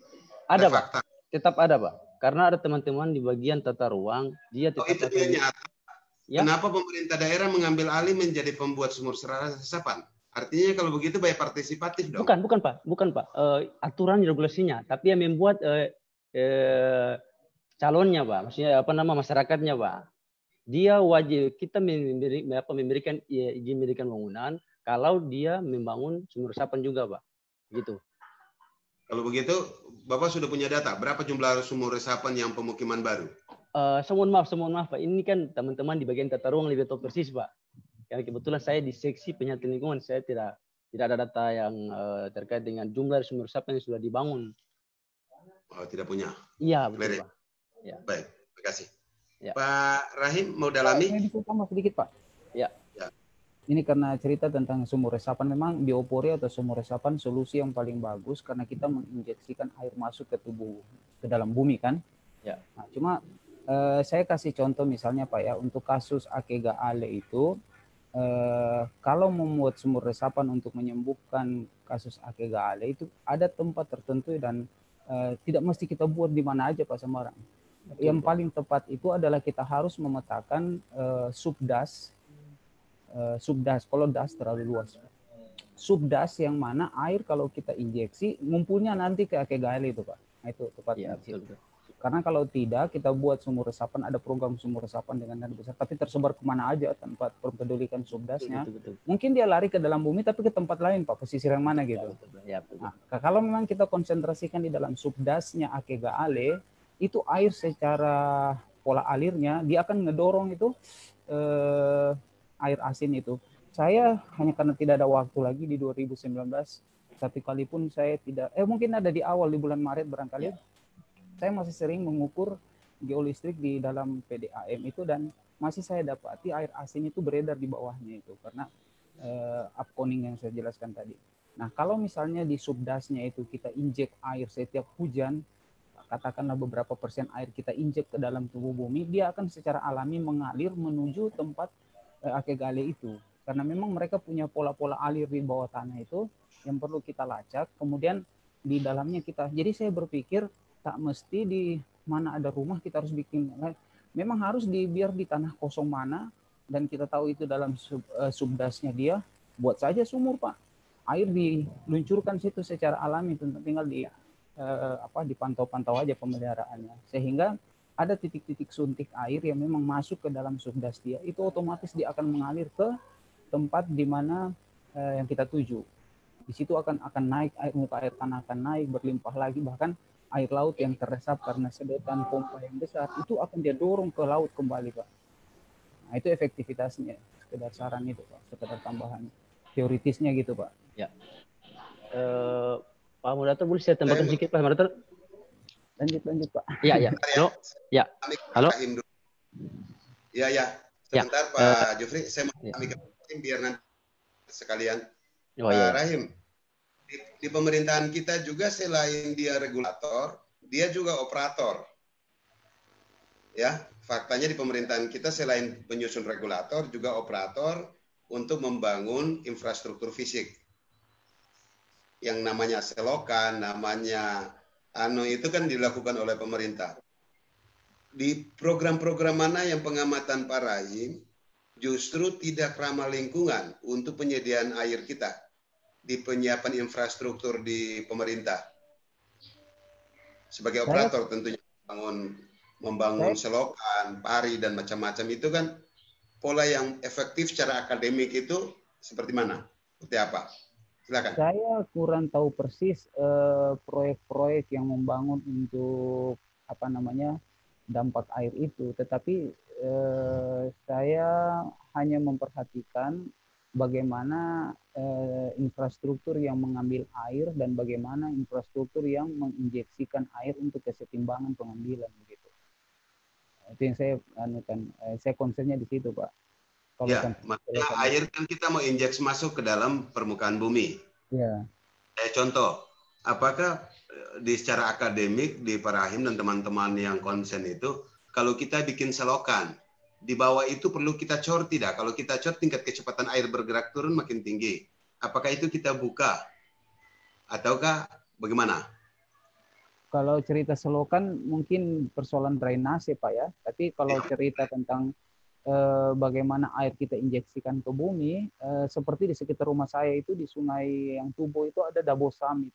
S8: Ada Pak, tetap ada Pak. Karena ada teman-teman di bagian tata ruang, dia tetap
S2: itu dia nyata. Kenapa pemerintah daerah mengambil alih menjadi pembuat sumur resapan? Artinya kalau begitu bayar partisipatif dong.
S8: Bukan Pak. Aturan regulasinya, tapi yang membuat calonnya Pak, maksudnya masyarakatnya Pak. Dia wajib kita memberikan izin mendirikan bangunan kalau dia membangun sumur resapan juga Pak. Gitu.
S2: Kalau begitu, Bapak sudah punya data berapa jumlah sumur resapan yang pemukiman baru?
S8: Mohon maaf Pak. Ini kan teman-teman di bagian tata ruang lebih tahu persis Pak. Karena kebetulan saya di seksi penyatuan lingkungan, saya tidak ada data yang terkait dengan jumlah sumur resapan yang sudah dibangun.
S2: Oh, tidak punya?
S8: Iya, betul Pak.
S2: Ya. Baik, terima kasih.
S8: Ya.
S2: Pak Rahim mau dalami?
S3: Saya bisa tambah sedikit Pak.
S8: Ya.
S3: Ini karena cerita tentang sumur resapan, memang biopori atau sumur resapan solusi yang paling bagus karena kita menginjeksikan air masuk ke dalam bumi kan.
S8: Ya.
S3: Nah, cuma saya kasih contoh misalnya Pak ya, untuk kasus Akega Ale itu, kalau membuat sumur resapan untuk menyembuhkan kasus Akega Ale itu ada tempat tertentu dan tidak mesti kita buat di mana aja Pak sembarang. Yang paling tepat itu adalah kita harus memetakan subdas. Kalau das terlalu luas. Subdas yang mana air kalau kita injeksi ngumpulnya nanti ke Akega Ale itu Pak. Nah, itu tepatnya. Karena kalau tidak, kita buat sumur resapan, ada program sumur resapan dengan dana besar, tapi tersebar kemana aja tanpa mempedulikan subdasnya. Betul. Mungkin dia lari ke dalam bumi, tapi ke tempat lain, Pak, pesisir yang mana gitu. Betul. Nah, kalau memang kita konsentrasikan di dalam subdasnya Akega Ale, itu air secara pola alirnya, dia akan ngedorong itu air asin itu. Saya hanya karena tidak ada waktu lagi di 2019, satu kali pun saya tidak, mungkin ada di awal di bulan Maret barangkali, saya masih sering mengukur geolistrik di dalam PDAM itu dan masih saya dapati air asin itu beredar di bawahnya itu karena upconing yang saya jelaskan tadi. Nah, kalau misalnya di subdasnya itu kita injek air setiap hujan, katakanlah beberapa persen air kita injek ke dalam tubuh bumi, dia akan secara alami mengalir menuju tempat Akega Ale itu. Karena memang mereka punya pola-pola alir di bawah tanah itu yang perlu kita lacak, kemudian di dalamnya kita. Jadi saya berpikir tak mesti di mana ada rumah kita harus bikin, memang harus biar di tanah kosong mana dan kita tahu itu dalam subdasnya dia, buat saja sumur Pak, air diluncurkan situ secara alami, tinggal dipantau-pantau aja pemeliharaannya, sehingga ada titik-titik suntik air yang memang masuk ke dalam subdas dia, itu otomatis dia akan mengalir ke tempat di mana yang kita tuju. Di situ akan naik muka air tanah akan naik berlimpah lagi, bahkan air laut yang terresap karena sedotan pompa yang besar itu akan dia dorong ke laut kembali Pak. Nah, itu efektivitasnya, sekedar saran itu Pak, sekedar tambahan. teoritisnya gitu Pak.
S8: Ya. Pak Moderator boleh saya tambahkan sedikit Pak Moderator?
S3: Lanjut Pak.
S8: Iya. Halo. Ya. Halo.
S2: Ya. Sebentar Pak Jufri, saya mau kami biar nanti sekalian. Pak Rahim, di pemerintahan kita juga selain dia regulator, dia juga operator. Ya, faktanya di pemerintahan kita selain penyusun regulator juga operator untuk membangun infrastruktur fisik. Yang namanya selokan, namanya itu kan dilakukan oleh pemerintah. Di program-program mana yang pengamatan Pak Rahim justru tidak ramah lingkungan untuk penyediaan air kita di penyiapan infrastruktur di pemerintah. Sebagai operator tentunya membangun selokan, pari dan macam-macam itu kan pola yang efektif secara akademik itu seperti mana? Seperti apa? Silakan.
S3: Saya kurang tahu persis proyek-proyek yang membangun untuk dampak air itu, tetapi saya hanya memperhatikan bagaimana infrastruktur yang mengambil air dan bagaimana infrastruktur yang menginjeksikan air untuk kesetimbangan pengambilan begitu. Itu yang saya saya concernnya di situ Pak.
S2: Kalau makanya air kan kita mau injeksi masuk ke dalam permukaan bumi.
S3: Ya.
S2: Contoh, apakah secara akademik di Pak Rahim dan teman-teman yang konsen itu, kalau kita bikin selokan, di bawah itu perlu kita cor tidak? Kalau kita cor tingkat kecepatan air bergerak turun makin tinggi. Apakah itu kita buka? Ataukah bagaimana?
S3: Kalau cerita selokan mungkin persoalan drainase Pak ya. Tapi kalau cerita tentang bagaimana air kita injeksikan ke bumi, seperti di sekitar rumah saya itu di sungai yang Tubo itu ada dabo sam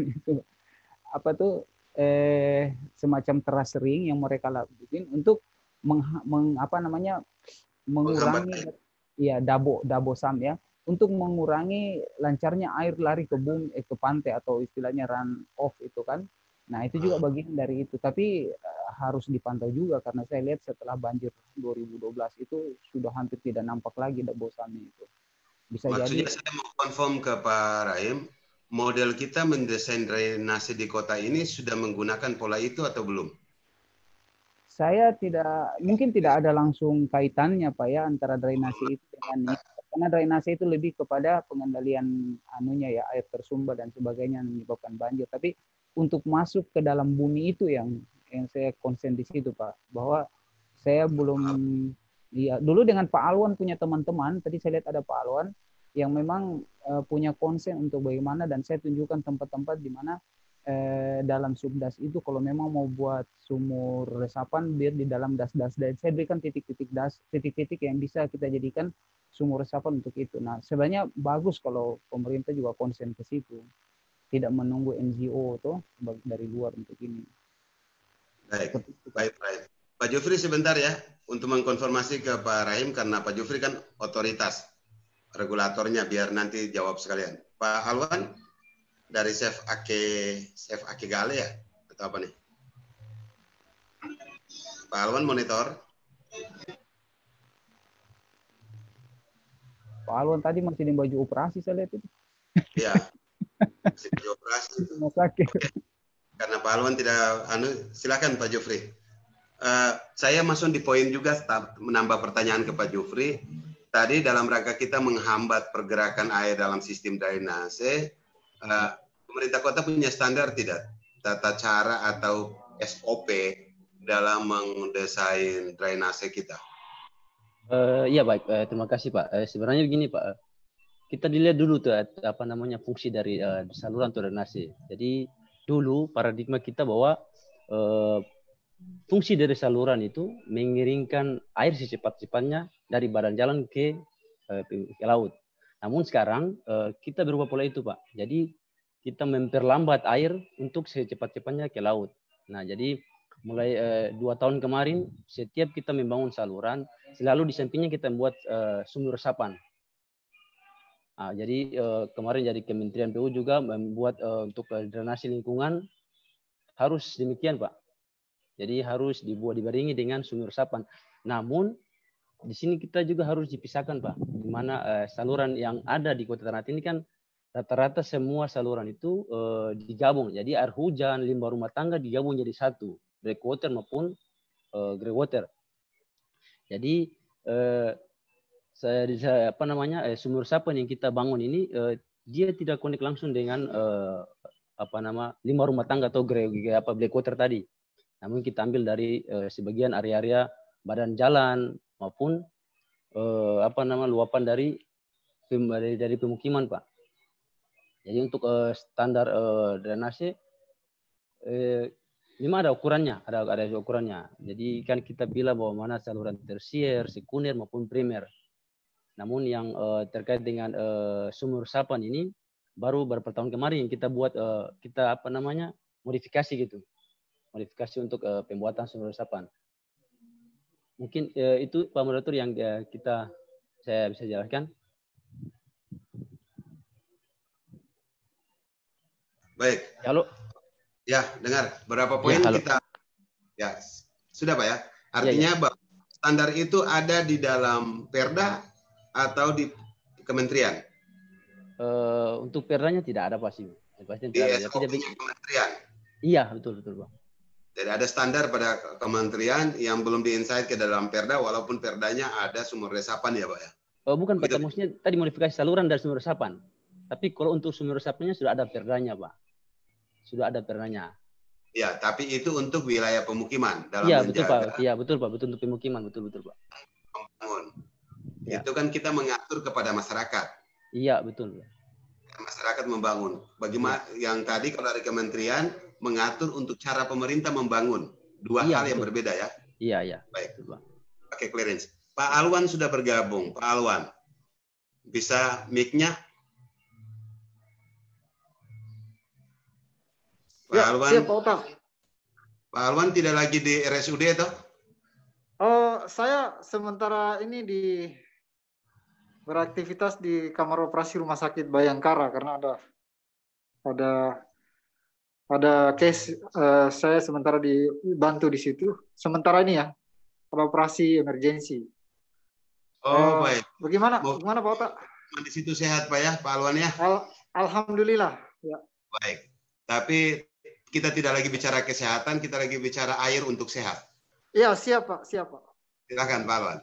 S3: itu semacam teras ring yang mereka lakukan untuk mengurangi dabo sam ya, untuk mengurangi lancarnya air lari ke bumi ke pantai atau istilahnya run off itu kan. Nah, itu juga bagian dari itu, tapi harus dipantau juga karena saya lihat setelah banjir 2012 itu sudah hampir tidak nampak lagi dabo samnya itu. Bisa
S2: maksudnya
S3: jadi
S2: saya mau konfirm ke Pak Rahim, model kita mendesain drainase di kota ini sudah menggunakan pola itu atau belum?
S3: Saya mungkin tidak ada langsung kaitannya Pak ya antara drainase itu dengan itu. Karena drainase itu lebih kepada pengendalian air tersumbat dan sebagainya yang menyebabkan banjir. Tapi untuk masuk ke dalam bumi itu yang saya konsen di situ Pak. Bahwa saya belum dulu dengan Pak Alwan punya teman-teman, tadi saya lihat ada Pak Alwan yang memang punya konsen untuk bagaimana, dan saya tunjukkan tempat-tempat di mana dalam subdas itu kalau memang mau buat sumur resapan biar di dalam das-das, dan saya berikan titik-titik yang bisa kita jadikan sumur resapan untuk itu. Nah, sebenarnya bagus kalau pemerintah juga konsen ke situ, tidak menunggu NGO tuh dari luar untuk ini.
S2: Baik. Pak Jufri sebentar ya untuk mengkonfirmasi ke Pak Rahim karena Pak Jufri kan otoritas regulatornya, biar nanti jawab sekalian. Pak Alwan dari Chef Ake Gale ya atau apa nih? Pak Alwan monitor.
S3: Pak Alwan tadi masih di baju operasi saya lihat itu.
S2: Iya. Masih baju operasi. Okay. Karena Pak Alwan tidak silakan Pak Jufri. Saya masuk di poin juga menambah pertanyaan ke Pak Jufri. Tadi dalam rangka kita menghambat pergerakan air dalam sistem drainase, pemerintah kota punya standar tidak? Tata cara atau SOP dalam mendesain drainase kita?
S8: Iya baik, terima kasih Pak. Sebenarnya begini Pak, kita dilihat dulu tuh fungsi dari saluran drainase. Jadi dulu paradigma kita bahwa fungsi dari saluran itu mengiringkan air secepat-cepatnya dari badan jalan ke laut. Namun sekarang kita berubah pola itu Pak. Jadi kita memperlambat air untuk secepat-cepatnya ke laut. Nah jadi mulai 2 tahun kemarin setiap kita membangun saluran selalu di sampingnya kita membuat sumur resapan. Nah, jadi kemarin dari Kementerian PU juga membuat untuk drainase lingkungan harus demikian Pak. Jadi harus dibarengi dengan sumur resapan. Namun di sini kita juga harus dipisahkan, Pak. Di mana saluran yang ada di Kota Ternate ini kan rata-rata semua saluran itu digabung. Jadi air hujan, limbah rumah tangga digabung jadi satu, breakwater maupun grey water. Jadi sumur resapan yang kita bangun ini dia tidak connect langsung dengan limbah rumah tangga atau breakwater tadi. Namun kita ambil dari sebagian area-area badan jalan maupun luapan dari pemukiman, Pak. Jadi untuk standar drainase memang ada ukurannya, ada ukurannya. Jadi kan kita bilang bahwa mana saluran tersier, sekunder maupun primer. Namun yang terkait dengan sumur resapan ini baru beberapa tahun kemarin kita buat modifikasi gitu. Modifikasi untuk pembuatan sumur resapan. Mungkin itu Pak Moderator yang saya bisa jelaskan.
S2: Baik.
S8: Halo.
S2: Ya, dengar. Berapa poin kita? Ya, sudah Pak ya. Artinya bahwa standar itu ada di dalam Perda atau di kementerian?
S8: Untuk Perdanya tidak ada pasti. Pasti
S2: Di
S8: tidak ada.
S2: SOP-nya kementerian?
S8: Iya, betul Pak.
S2: Jadi ada standar pada kementerian yang belum di-insight ke dalam Perda, walaupun Perdanya ada sumur resapan ya Pak ya?
S8: Bukan Pak, maksudnya tadi modifikasi saluran dari sumur resapan. Tapi kalau untuk sumur resapannya sudah ada Perdanya Pak. Sudah ada Perdanya.
S2: Ya, tapi itu untuk wilayah pemukiman. Dalam
S8: betul Pak. Iya betul Pak, betul untuk pemukiman, betul Pak.
S2: Ya. Itu kan kita mengatur kepada masyarakat.
S8: Iya betul.
S2: Masyarakat membangun. Bagaimana yang tadi kalau dari kementerian mengatur untuk cara pemerintah membangun. Dua hal yang berbeda ya.
S8: Iya.
S2: Baik. Oke, clearance. Pak Alwan sudah bergabung. Pak Alwan, bisa mic-nya? Pak Alwan.
S9: Siap, Pak Ota.
S2: Pak Alwan tidak lagi di RSUD atau?
S9: Saya sementara ini beraktivitas di kamar operasi Rumah Sakit Bayangkara karena ada case, saya sementara dibantu di situ. Sementara ini ya, ada operasi emergensi.
S2: Baik.
S9: Bagaimana Pak Ota?
S2: Di situ sehat Pak ya, Pak Alwan ya?
S9: Alhamdulillah. Ya.
S2: Baik. Tapi kita tidak lagi bicara kesehatan, kita lagi bicara air untuk sehat.
S9: Iya, siap Pak.
S2: Silakan Pak Alwan.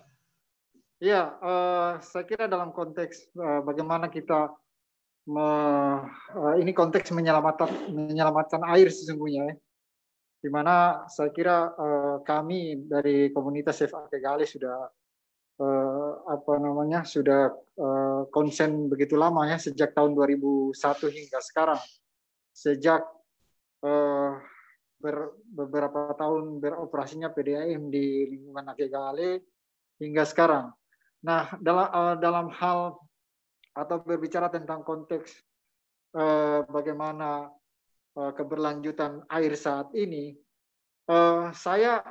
S9: Iya, saya kira dalam konteks bagaimana kita ini konteks menyelamatkan air sesungguhnya, ya. Di mana saya kira kami dari komunitas Save Akegale sudah sudah konsen begitu lama ya, sejak tahun 2001 hingga sekarang, sejak beberapa tahun beroperasinya PDAM di lingkungan Akegale hingga sekarang. Nah, dalam hal atau berbicara tentang konteks bagaimana keberlanjutan air saat ini, saya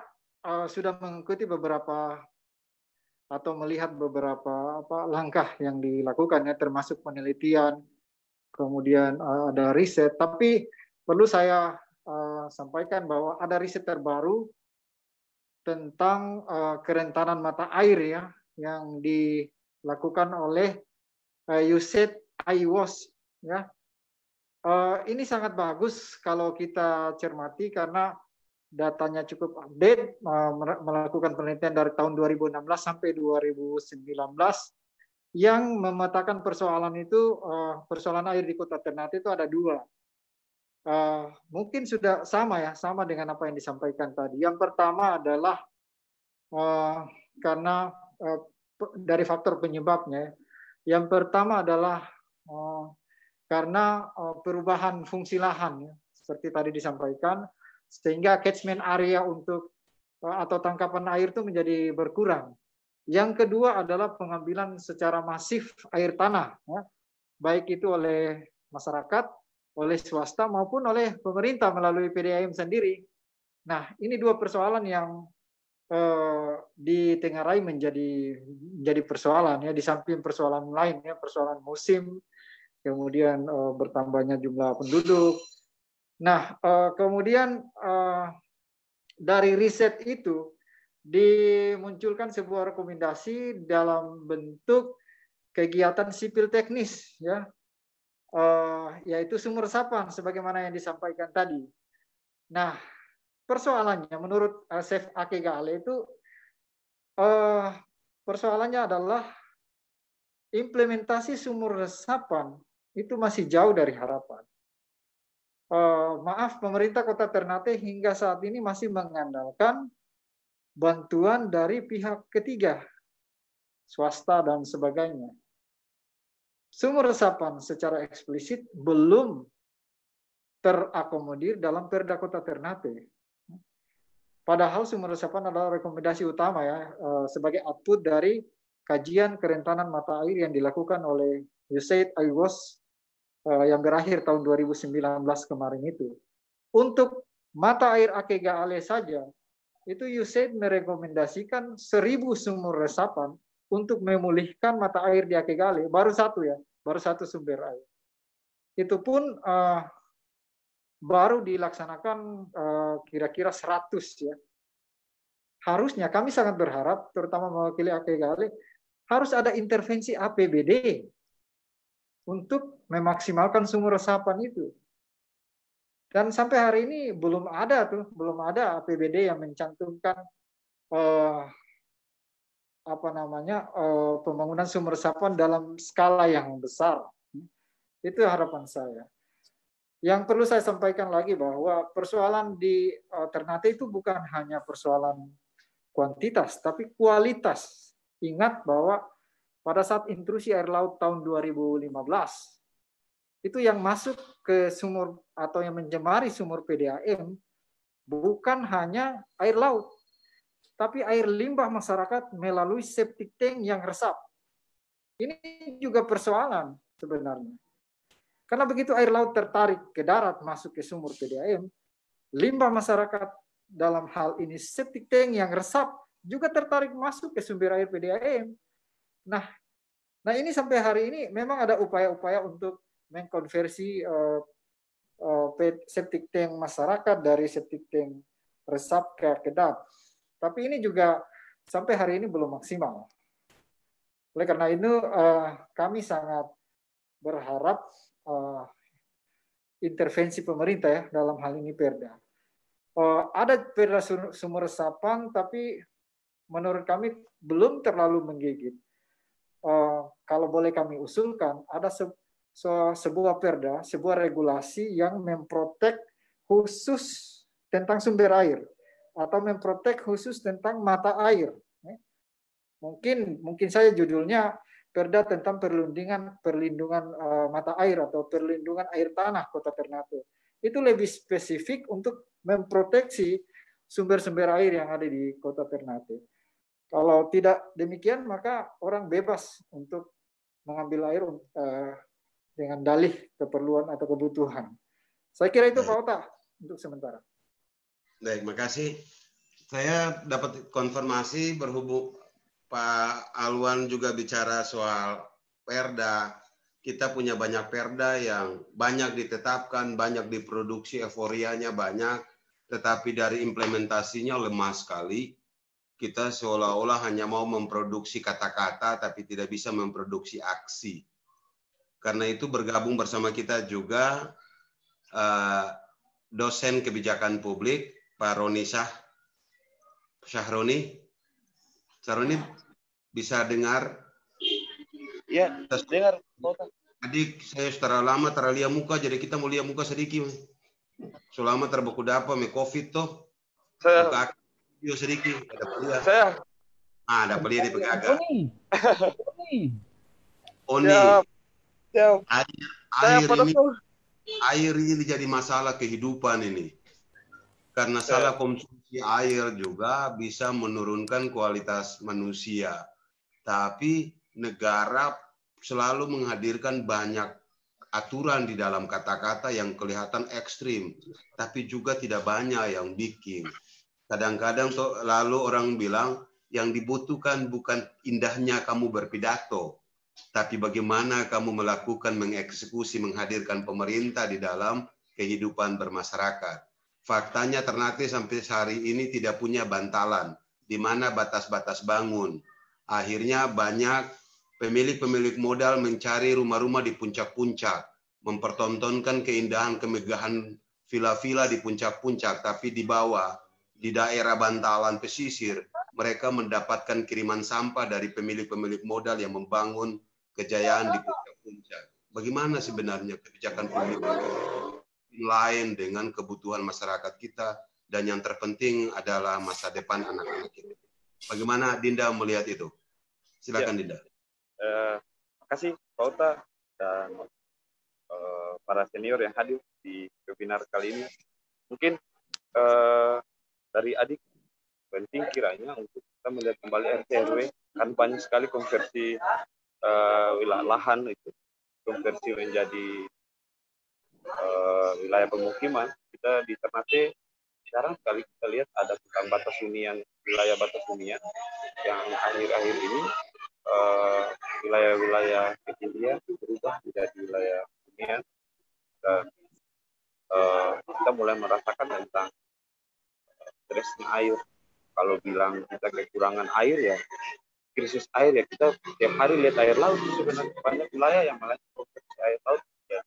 S9: sudah mengikuti beberapa atau melihat beberapa langkah yang dilakukan ya, termasuk penelitian, kemudian ada riset. Tapi perlu saya sampaikan bahwa ada riset terbaru tentang kerentanan mata air ya, yang dilakukan oleh USAID IWAS ya. Ini sangat bagus kalau kita cermati karena datanya cukup update, melakukan penelitian dari tahun 2016 sampai 2019 yang memetakan persoalan itu, persoalan air di Kota Ternate itu ada dua. Mungkin sudah sama dengan apa yang disampaikan tadi. Yang pertama adalah karena dari faktor penyebabnya. Yang pertama adalah karena perubahan fungsi lahan, ya, seperti tadi disampaikan, sehingga catchment area untuk atau tangkapan air itu menjadi berkurang. Yang kedua adalah pengambilan secara masif air tanah, ya, baik itu oleh masyarakat, oleh swasta maupun oleh pemerintah melalui PDAM sendiri. Nah, ini dua persoalan yang ditengarai menjadi persoalan ya, di samping persoalan lain ya, persoalan musim, kemudian bertambahnya jumlah penduduk. Nah, kemudian dari riset itu dimunculkan sebuah rekomendasi dalam bentuk kegiatan sipil teknis, ya, yaitu sumur resapan sebagaimana yang disampaikan tadi. Nah, persoalannya menurut Chef Ake Gale itu persoalannya adalah implementasi sumur resapan itu masih jauh dari harapan. Maaf, pemerintah Kota Ternate hingga saat ini masih mengandalkan bantuan dari pihak ketiga, swasta dan sebagainya. Sumur resapan secara eksplisit belum terakomodir dalam Perda Kota Ternate. Padahal sumur resapan adalah rekomendasi utama, ya, sebagai output dari kajian kerentanan mata air yang dilakukan oleh USAID IWOS yang berakhir tahun 2019 kemarin itu. Untuk mata air Ake Gale saja, itu USAID merekomendasikan 1000 sumur resapan untuk memulihkan mata air di Ake Gale. Baru satu, ya, baru satu sumber air. Itu pun baru dilaksanakan kira-kira 100, ya. Harusnya kami sangat berharap, terutama mewakili Ake Gale, harus ada intervensi APBD untuk memaksimalkan sumur resapan itu. Dan sampai hari ini belum ada APBD yang mencantumkan pembangunan sumur resapan dalam skala yang besar. Itu harapan saya. Yang perlu saya sampaikan lagi bahwa persoalan di Ternate itu bukan hanya persoalan kuantitas, tapi kualitas. Ingat bahwa pada saat intrusi air laut tahun 2015, itu yang masuk ke sumur atau yang mencemari sumur PDAM bukan hanya air laut, tapi air limbah masyarakat melalui septic tank yang resap. Ini juga persoalan sebenarnya. Karena begitu air laut tertarik ke darat masuk ke sumur PDAM, limbah masyarakat dalam hal ini septic tank yang resap juga tertarik masuk ke sumber air PDAM. Nah ini sampai hari ini memang ada upaya-upaya untuk mengkonversi septic tank masyarakat dari septic tank resap ke kedap. Tapi ini juga sampai hari ini belum maksimal. Oleh karena itu kami sangat berharap intervensi pemerintah, ya, dalam hal ini Perda. Ada Perda sumur resapan, tapi menurut kami belum terlalu menggigit. Kalau boleh kami usulkan, ada sebuah Perda, sebuah regulasi yang memprotek khusus tentang sumber air atau memprotek khusus tentang mata air. Mungkin saja judulnya Perda tentang perlindungan mata air atau perlindungan air tanah Kota Ternate. Itu lebih spesifik untuk memproteksi sumber-sumber air yang ada di Kota Ternate. Kalau tidak demikian, maka orang bebas untuk mengambil air dengan dalih keperluan atau kebutuhan. Saya kira itu Pak Ota untuk sementara.
S2: Baik, makasih. Saya dapat konfirmasi berhubung Pak Alwan juga bicara soal Perda. Kita punya banyak Perda yang banyak ditetapkan, banyak diproduksi, euforianya banyak, tetapi dari implementasinya lemah sekali. Kita seolah-olah hanya mau memproduksi kata-kata, tapi tidak bisa memproduksi aksi. Karena itu bergabung bersama kita juga dosen kebijakan publik, Pak Roni Syahroni. Syahroni bisa dengar?
S10: Ya, dengar.
S2: Adik, saya secara lama terlihat muka, jadi kita mau lihat muka sedikit. Selama terbuku dapat me COVID toh. Muka yo sedikit, ada pelia.
S10: Saya.
S2: Ada pelia di pegaga. Oni.
S10: Ya.
S2: Air ini jadi masalah kehidupan ini. Karena salah konsumsi air juga bisa menurunkan kualitas manusia. Tapi negara selalu menghadirkan banyak aturan di dalam kata-kata yang kelihatan ekstrim. Tapi juga tidak banyak yang bikin. Kadang-kadang lalu orang bilang yang dibutuhkan bukan indahnya kamu berpidato, tapi bagaimana kamu melakukan, mengeksekusi, menghadirkan pemerintah di dalam kehidupan bermasyarakat. Faktanya Ternate sampai hari ini tidak punya bantalan. di mana batas-batas bangun. Akhirnya banyak pemilik-pemilik modal mencari rumah-rumah di puncak-puncak, mempertontonkan keindahan kemegahan villa-villa di puncak-puncak, tapi di bawah, di daerah bantalan pesisir, mereka mendapatkan kiriman sampah dari pemilik-pemilik modal yang membangun kejayaan di puncak-puncak. Bagaimana sebenarnya kebijakan publik lain dengan kebutuhan masyarakat kita, dan yang terpenting adalah masa depan anak-anak kita. Bagaimana Dinda melihat itu? Silakan Dinda.
S10: Terima kasih Pak Uta dan para senior yang hadir di webinar kali ini. Mungkin dari adik penting kiranya untuk kita melihat kembali RT RW, kan banyak sekali konversi wilayah lahan itu, konversi menjadi wilayah pemukiman. Kita di Ternate jarang sekali kita lihat ada tentang batas hunian, wilayah batas hunian yang akhir-akhir ini wilayah-wilayah kecilnya berubah menjadi wilayah hunian, dan kita mulai merasakan tentang stresnya air. Kalau bilang kita kekurangan air ya, krisis air ya, kita tiap hari lihat air laut. Sebenarnya banyak wilayah yang malah konversi air laut ya,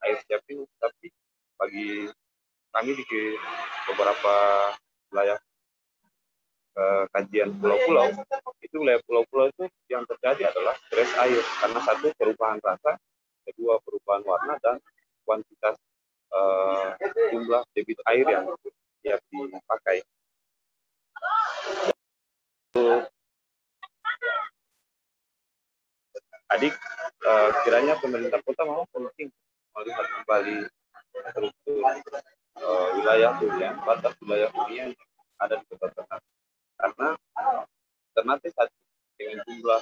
S10: air siap minum. Tapi bagi kami di beberapa wilayah kajian pulau-pulau, itu wilayah pulau-pulau itu yang terjadi adalah stres air, karena satu, perubahan rasa, kedua, perubahan warna, dan kuantitas jumlah debit air yang siap dipakai. Adik, kiranya pemerintah kota mau penting melihat kembali struktur wilayah hunian, batas wilayah hunian yang ada di Kota Ternate. Karena Ternate saat dengan jumlah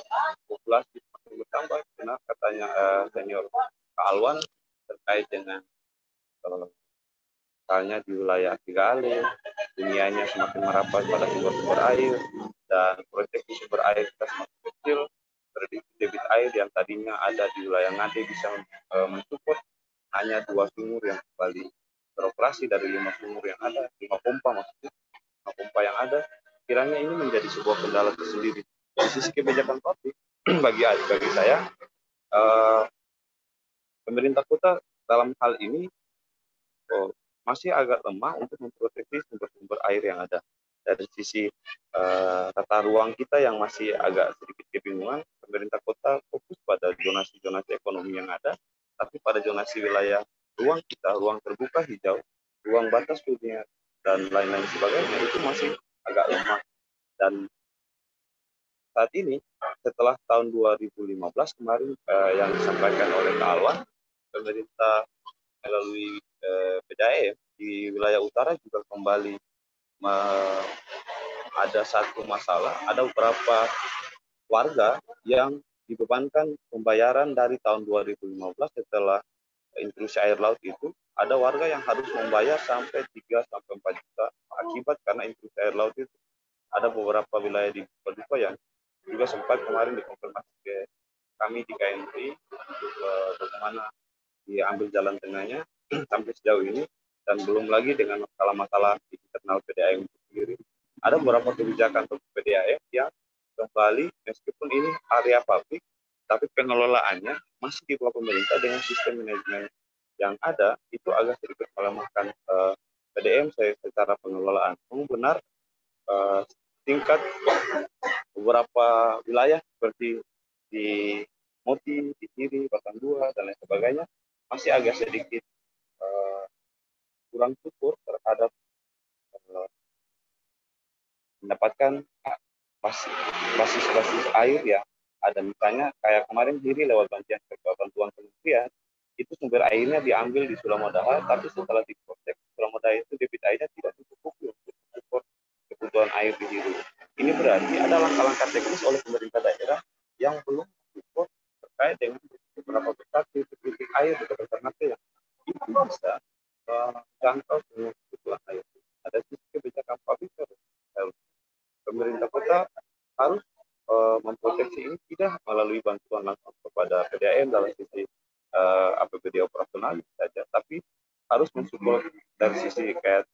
S10: populasi semakin bertambah, benar katanya senior Kak Alwan terkait dengan misalnya di wilayah Tigale, dunianya semakin merapat pada sumber-sumber air, dan proyeksi sumber air kita semakin kecil. Prediksi debit air yang tadinya ada di wilayah Ngade bisa mensupport hanya 2 sumur yang kembali beroperasi dari 5 sumur yang ada, 5 pompa maksudnya, 5 pompa yang ada. Kiranya ini menjadi sebuah kendala tersendiri. Dari sisi kebijakan publik, bagi saya, pemerintah kota dalam hal ini masih agak lemah untuk memproteksi sumber-sumber air yang ada. Dari sisi tata ruang kita yang masih agak sedikit kebingungan, pemerintah kota fokus pada zonasi-zonasi ekonomi yang ada, tapi pada zonasi wilayah ruang kita, ruang terbuka hijau, ruang batas hunian, dan lain-lain sebagainya, itu masih agak lemah. Dan saat ini, setelah tahun 2015 kemarin yang disampaikan oleh Kak Alwan, pemerintah melalui PDAM di wilayah utara juga kembali ada satu masalah, ada beberapa warga yang dibebankan pembayaran dari tahun 2015 setelah intrusi air laut itu. Ada warga yang harus membayar sampai 3-4 juta akibat karena intrusi air laut itu. Ada beberapa wilayah di Paduka yang juga sempat kemarin dikonfirmasi ke kami di KNRI untuk bagaimana diambil jalan tengahnya sampai sejauh ini, dan belum lagi dengan masalah-masalah di internal PDAM sendiri. Ada beberapa kebijakan untuk PDAM yang kembali meskipun ini area publik, tapi pengelolaannya masih di bawah pemerintah dengan sistem manajemen yang ada, itu agak sedikit melemahkan PDAM secara pengelolaan. Memang benar tingkat beberapa wilayah seperti di Moti, di Kiri, Batang Dua, dan lain sebagainya masih agak sedikit kurang syukur terhadap mendapatkan basis air yang ada. Misalnya kayak kemarin Kiri lewat bantuan kementerian, itu sumber airnya diambil di Sulamodaha, tapi setelah diproses Sulamodaha itu debit airnya tidak cukup untuk support kebutuhan air di Kiri. Ini berarti ada langkah-langkah teknis oleh pemerintah daerah yang belum support terkait dengan beberapa besar titik air di Kota Ternate yang itu bisa jangkau semua kebutuhan air. Ada sisi kebijakan publik, pemerintah kota harus memproteksi ini tidak melalui bantuan langsung kepada PDAM dalam sisi APBD operasional saja, tapi harus mensupport dari sisi kayak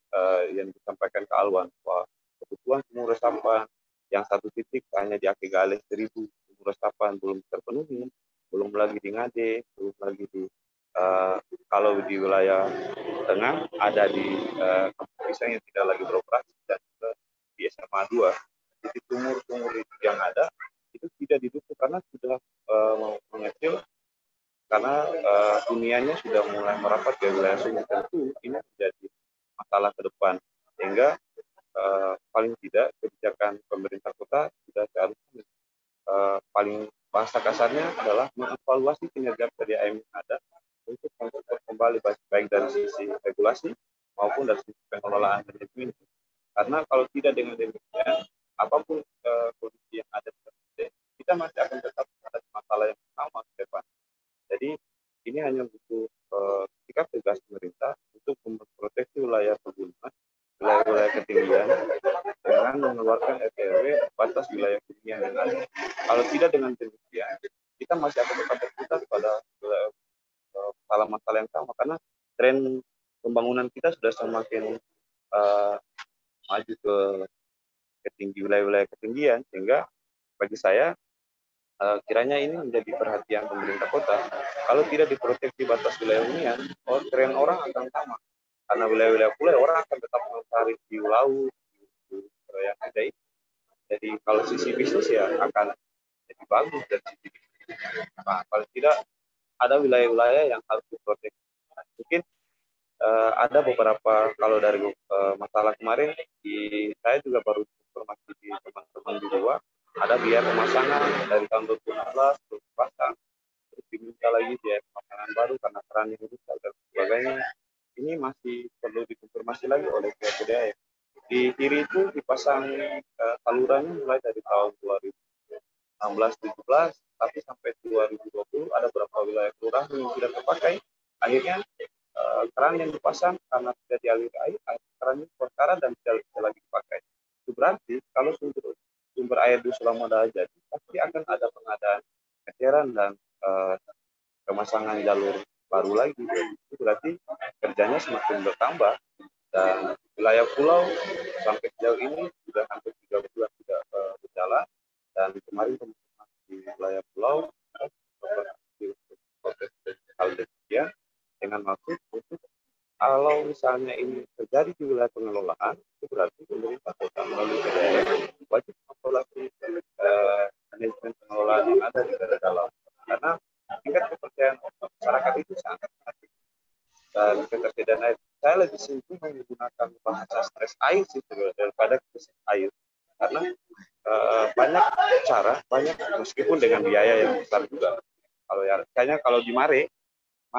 S10: yang disampaikan ke Alwan, bahwa kebutuhan sumur resapan yang satu titik hanya di Ake Gale 1.000 sumur resapan belum terpenuhi, belum lagi di Ngade, belum lagi di kalau di wilayah tengah ada di Kampung Pisang yang tidak lagi beroperasi, dan juga di SMA 2. Jadi sumur-sumur yang ada itu tidak didukung karena sudah mengecil, karena huniannya sudah mulai merapat ke wilayah sungai. Tentu ini menjadi masalah ke depan, sehingga paling tidak kebijakan pemerintah kota sudah seharusnya paling bahasa kasarnya adalah mengevaluasi kinerja PDAM yang ada untuk mengukur kembali baik dari sisi regulasi maupun dari sisi pengelolaan manajemen. Karena kalau tidak dengan demikian, apapun kondisi yang ada, kita masih akan tetap ada masalah yang sama ke depan. Jadi ini hanya butuh sikap tegas pemerintah untuk memproteksi wilayah pegunungan, wilayah-wilayah ketinggian, dengan mengeluarkan RT/RW batas wilayah ketinggian yang ada. Kalau tidak dengan demikian, kita masih akan tetap berputar pada masalah-masalah yang sama, karena tren pembangunan kita sudah semakin maju ke tinggi wilayah-wilayah ketinggian, sehingga bagi saya kiranya ini menjadi perhatian pemerintah kota. Kalau tidak diproteksi batas wilayah hunian, tren orang akan sama, karena wilayah-wilayah pulau orang akan tetap mencari di laut yang ada itu. Jadi kalau sisi bisnis ya akan jadi bagus dari sisi bisnis. Nah, paling tidak ada wilayah-wilayah yang harus diproteksi. Mungkin ada beberapa, kalau dari masalah kemarin, saya juga baru informasi di teman-teman di luar, ada biaya pemasangan dari tahun 2016 terus pasang, terus diminta lagi biaya pemasangan baru karena keran yang rusak dan sebagainya. Ini masih perlu dikonfirmasi lagi oleh pihak PDAM. Di kiri itu dipasang salurannya mulai dari tahun 2016-17, tapi sampai 2020 ada beberapa wilayah kelurahan yang tidak terpakai. Akhirnya keran yang dipasang karena tidak dialiri air, kerannya berkarat dan tidak bisa lagi dipakai. Itu berarti kalau sumber air di Sulamada jadi, pasti akan ada pengadaan eceran dan pemasangan jalur baru lagi. Itu berarti kerjanya semakin bertambah, dan wilayah pulau sampai sejauh ini sudah hampir 3 bulan tidak berjalan, dan kemarin teman-teman di wilayah pulau proses hal demikian dengan maksud untuk kalau misalnya ini terjadi di wilayah pengelolaan, itu berarti pemerintah kota melalui PDAM wajib mengevaluasi manajemen pengelolaan yang ada di dalam, karena tingkat kepercayaan masyarakat itu sangat tinggi. Dan ketersediaan air, saya lebih sibuk menggunakan bahasa stres air sih daripada krisis air, karena banyak cara, meskipun dengan biaya yang besar juga. Kalau ya, kayaknya kalau di Mare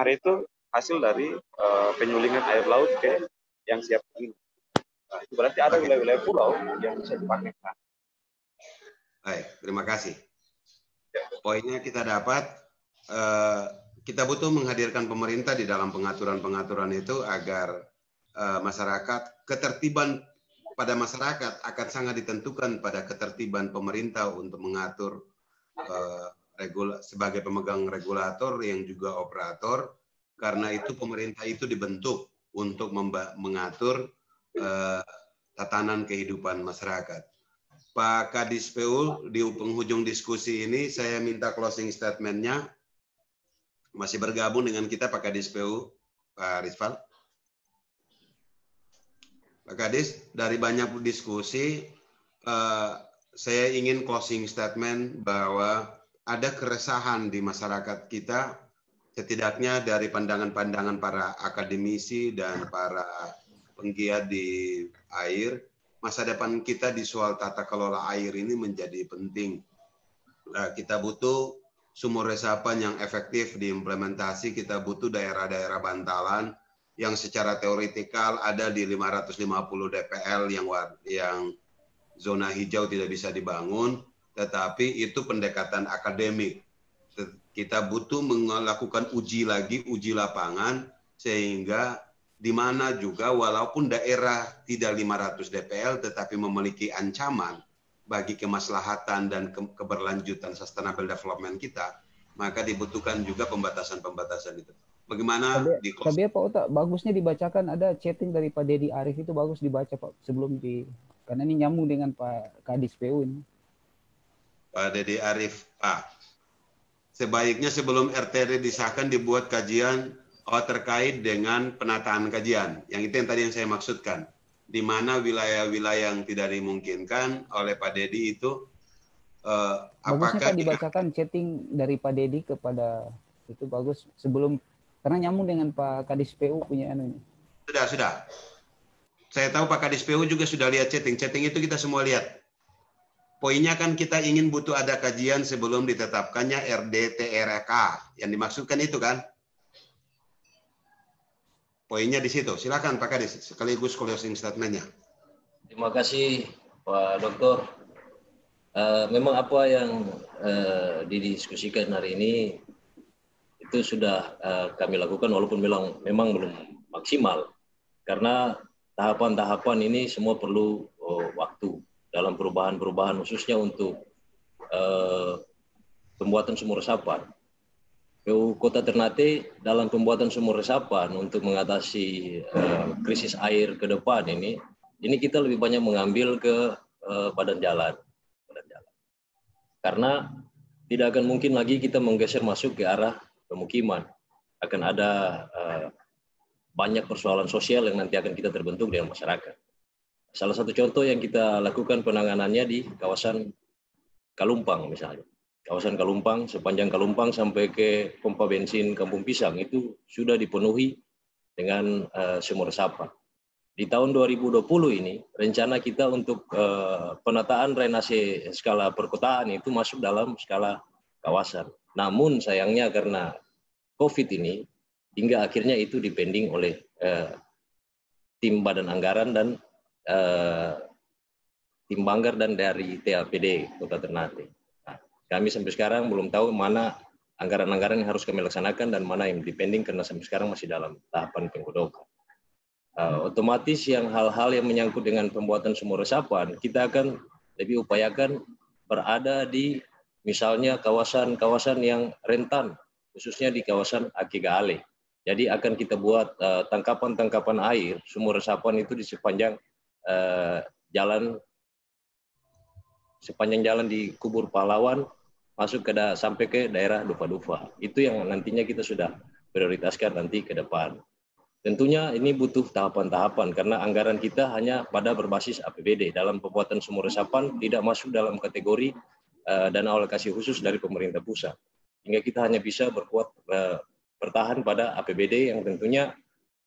S10: itu hasil dari penyulingan air laut ke yang siap ini. Nah, itu berarti ada wilayah-wilayah pulau yang bisa dipakai.
S2: Baik, terima kasih. Poinnya kita dapat, kita butuh menghadirkan pemerintah di dalam pengaturan-pengaturan itu agar masyarakat, ketertiban pada masyarakat akan sangat ditentukan pada ketertiban pemerintah untuk mengatur sebagai pemegang regulator yang juga operator. Karena itu pemerintah itu dibentuk untuk mengatur tatanan kehidupan masyarakat. Pak Kadis PU, di penghujung diskusi ini saya minta closing statement-nya. Masih bergabung dengan kita Pak Kadis PU, Pak Rizval. Pak Kadis, dari banyak diskusi, saya ingin closing statement bahwa ada keresahan di masyarakat kita, setidaknya dari pandangan-pandangan para akademisi dan para penggiat di air, masa depan kita di soal tata kelola air ini menjadi penting. Kita butuh sumur resapan yang efektif diimplementasi, kita butuh daerah-daerah bantalan yang secara teoretikal ada di 550 DPL yang zona hijau tidak bisa dibangun, tetapi itu pendekatan akademik. Kita butuh melakukan uji lapangan, sehingga di mana juga walaupun daerah tidak 500 DPL tetapi memiliki ancaman bagi kemaslahatan dan keberlanjutan sustainable development kita, maka dibutuhkan juga pembatasan-pembatasan itu. Bagaimana
S3: tapi Pak Uta, bagusnya dibacakan, ada chatting dari Pak Dedi Arif itu bagus dibaca Pak sebelum Karena ini nyambung dengan Pak Kadis PU ini.
S2: Pak Dedi Arif, Pak, sebaiknya sebelum RTD disahkan dibuat kajian terkait dengan penataan kajian. Yang itu yang tadi yang saya maksudkan. Di mana wilayah-wilayah yang tidak dimungkinkan oleh Pak Dedi itu
S3: Bagusnya
S2: apakah
S3: Pak dibacakan chatting dari Pak Dedi kepada itu bagus sebelum, karena nyambung dengan Pak Kadis PU punya anu ini.
S2: Sudah. Saya tahu Pak Kadis PU juga sudah lihat chatting. Chatting itu kita semua lihat. Poinnya kan kita ingin butuh ada kajian sebelum ditetapkannya RDTRK. Yang dimaksudkan itu kan? Poinnya di situ. Silakan Pak Kadis, sekaligus closing statement-nya.
S11: Terima kasih Pak Dokter. Memang apa yang didiskusikan hari ini itu sudah kami lakukan walaupun memang belum maksimal. Karena tahapan-tahapan ini semua perlu waktu. Dalam perubahan-perubahan khususnya untuk pembuatan sumur resapan. PU Kota Ternate dalam pembuatan sumur resapan untuk mengatasi krisis air ke depan ini kita lebih banyak mengambil ke badan jalan. Karena tidak akan mungkin lagi kita menggeser masuk ke arah pemukiman. Akan ada banyak persoalan sosial yang nanti akan kita terbentuk dengan masyarakat. Salah satu contoh yang kita lakukan penanganannya di kawasan Kalumpang misalnya. Kawasan Kalumpang, sepanjang Kalumpang sampai ke pompa bensin Kampung Pisang itu sudah dipenuhi dengan sumur resapan. Di tahun 2020 ini, rencana kita untuk penataan drainase skala perkotaan itu masuk dalam skala kawasan. Namun sayangnya karena COVID ini, hingga akhirnya itu dipending oleh tim Badan Anggaran dan tim Banggar dan dari TAPD Kota Ternate. Nah, kami sampai sekarang belum tahu mana anggaran-anggaran yang harus kami laksanakan dan mana yang dipending karena sampai sekarang masih dalam tahapan penggodokan. Otomatis yang hal-hal yang menyangkut dengan pembuatan sumur resapan kita akan lebih upayakan berada di misalnya kawasan-kawasan yang rentan, khususnya di kawasan Akigale. Jadi akan kita buat tangkapan-tangkapan air sumur resapan itu di sepanjang sepanjang jalan di Kubur Pahlawan masuk sampai ke daerah Dufa-Dufa. Itu yang nantinya kita sudah prioritaskan nanti ke depan. Tentunya ini butuh tahapan-tahapan karena anggaran kita hanya pada berbasis APBD. Dalam pembuatan sumur resapan tidak masuk dalam kategori dana alokasi khusus dari pemerintah pusat. Hingga kita hanya bisa bertahan pada APBD yang tentunya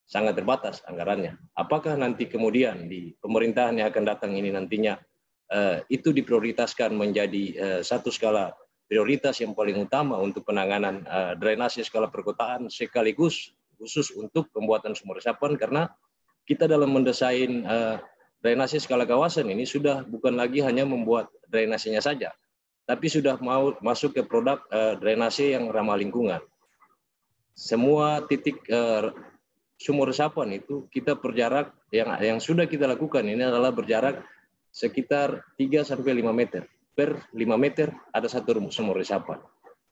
S11: sangat terbatas anggarannya. Apakah nanti kemudian di pemerintahan yang akan datang ini nantinya itu diprioritaskan menjadi satu skala prioritas yang paling utama untuk penanganan drainase skala perkotaan sekaligus khusus untuk pembuatan sumur resapan, karena kita dalam mendesain drainase skala kawasan ini sudah bukan lagi hanya membuat drainasenya saja, tapi sudah mau masuk ke produk drainase yang ramah lingkungan. Semua titik sumur resapan itu kita berjarak yang sudah kita lakukan ini adalah berjarak sekitar 3-5 meter. Per 5 meter ada satu sumur resapan.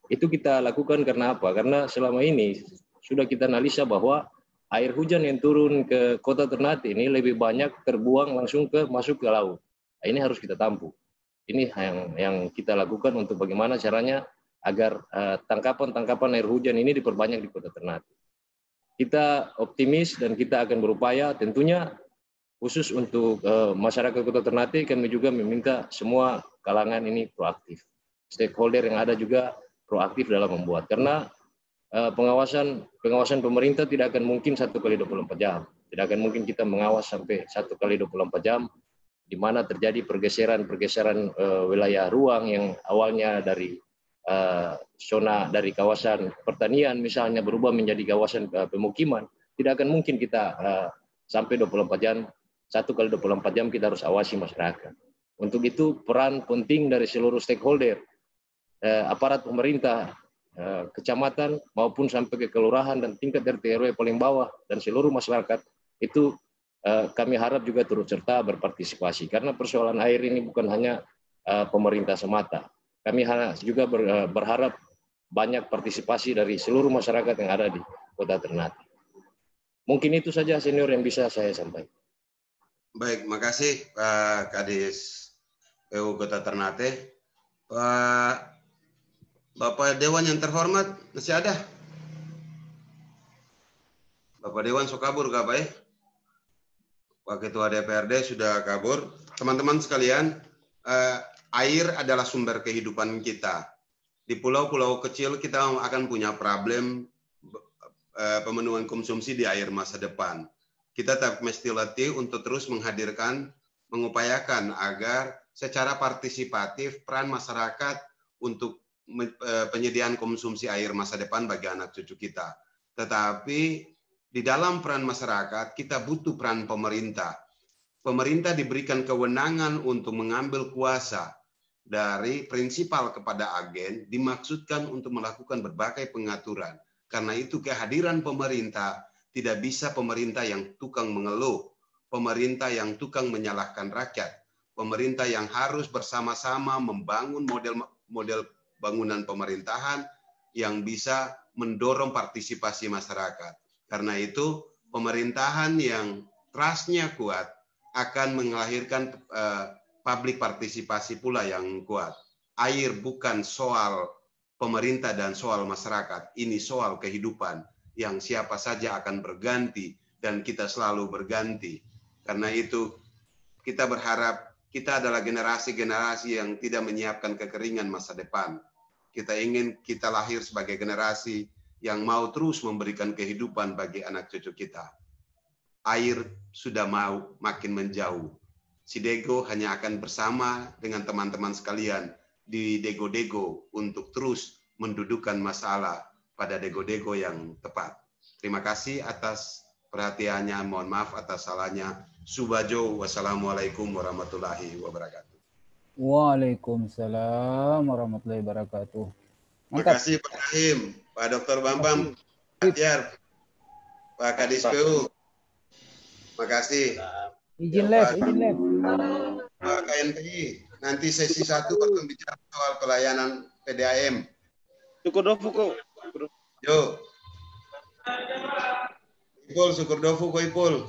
S11: Itu kita lakukan karena apa? Karena selama ini sudah kita analisa bahwa air hujan yang turun ke Kota Ternate ini lebih banyak terbuang langsung masuk ke laut. Nah, ini harus kita tampung. Ini yang kita lakukan untuk bagaimana caranya agar tangkapan-tangkapan air hujan ini diperbanyak di Kota Ternate. Kita optimis dan kita akan berupaya tentunya khusus untuk masyarakat Kota Ternate. Kami juga meminta semua kalangan ini proaktif. Stakeholder yang ada juga proaktif dalam membuat, karena pengawasan pemerintah tidak akan mungkin 1 kali 24 jam. Tidak akan mungkin kita mengawas sampai 1 kali 24 jam di mana terjadi pergeseran wilayah ruang yang awalnya dari zona dari kawasan pertanian misalnya berubah menjadi kawasan pemukiman. Tidak akan mungkin kita sampai 24 jam, 1 kali 24 jam kita harus awasi masyarakat. Untuk itu peran penting dari seluruh stakeholder, aparat pemerintah, kecamatan maupun sampai ke kelurahan dan tingkat RT RW paling bawah dan seluruh masyarakat itu kami harap juga turut serta berpartisipasi, karena persoalan air ini bukan hanya pemerintah semata. Kami juga berharap banyak partisipasi dari seluruh masyarakat yang ada di Kota Ternate. Mungkin itu saja senior yang bisa saya sampaikan.
S2: Baik, makasih Pak Kadis PU Kota Ternate. Pak Bapak Dewan yang terhormat masih ada? Bapak Dewan so kabur gak Pak? Pak Ketua DPRD sudah kabur. Teman-teman sekalian, air adalah sumber kehidupan kita. Di pulau-pulau kecil kita akan punya problem pemenuhan konsumsi di air masa depan. Kita tetap mesti latih untuk terus menghadirkan, mengupayakan agar secara partisipatif peran masyarakat untuk penyediaan konsumsi air masa depan bagi anak cucu kita. Tetapi di dalam peran masyarakat kita butuh peran pemerintah. Pemerintah diberikan kewenangan untuk mengambil kuasa dari prinsipal kepada agen, dimaksudkan untuk melakukan berbagai pengaturan. Karena itu kehadiran pemerintah tidak bisa pemerintah yang tukang mengeluh, pemerintah yang tukang menyalahkan rakyat, pemerintah yang harus bersama-sama membangun model bangunan pemerintahan yang bisa mendorong partisipasi masyarakat. Karena itu pemerintahan yang trust-nya kuat akan melahirkan public partisipasi pula yang kuat. Air bukan soal pemerintah dan soal masyarakat, ini soal kehidupan yang siapa saja akan berganti dan kita selalu berganti. Karena itu kita berharap kita adalah generasi-generasi yang tidak menyiapkan kekeringan masa depan. Kita ingin kita lahir sebagai generasi yang mau terus memberikan kehidupan bagi anak cucu kita. Air sudah mau makin menjauh. Si Dego hanya akan bersama dengan teman-teman sekalian di Dego-Dego untuk terus mendudukkan masalah pada Dego-Dego yang tepat. Terima kasih atas perhatiannya. Mohon maaf atas salahnya. Subajo. Wassalamualaikum warahmatullahi wabarakatuh.
S3: Waalaikumsalam warahmatullahi wabarakatuh.
S2: Terima kasih Pak Rahim, Pak Dr. Bambang, Pak Tiar, Pak Kadis PU. Terima kasih.
S3: Izin les.
S2: Pak KNPI. Nanti sesi 1 akan bicara soal pelayanan PDAM.
S12: Syukurdofu.
S2: Yo. Ipul, Syukurdofu, Ipul.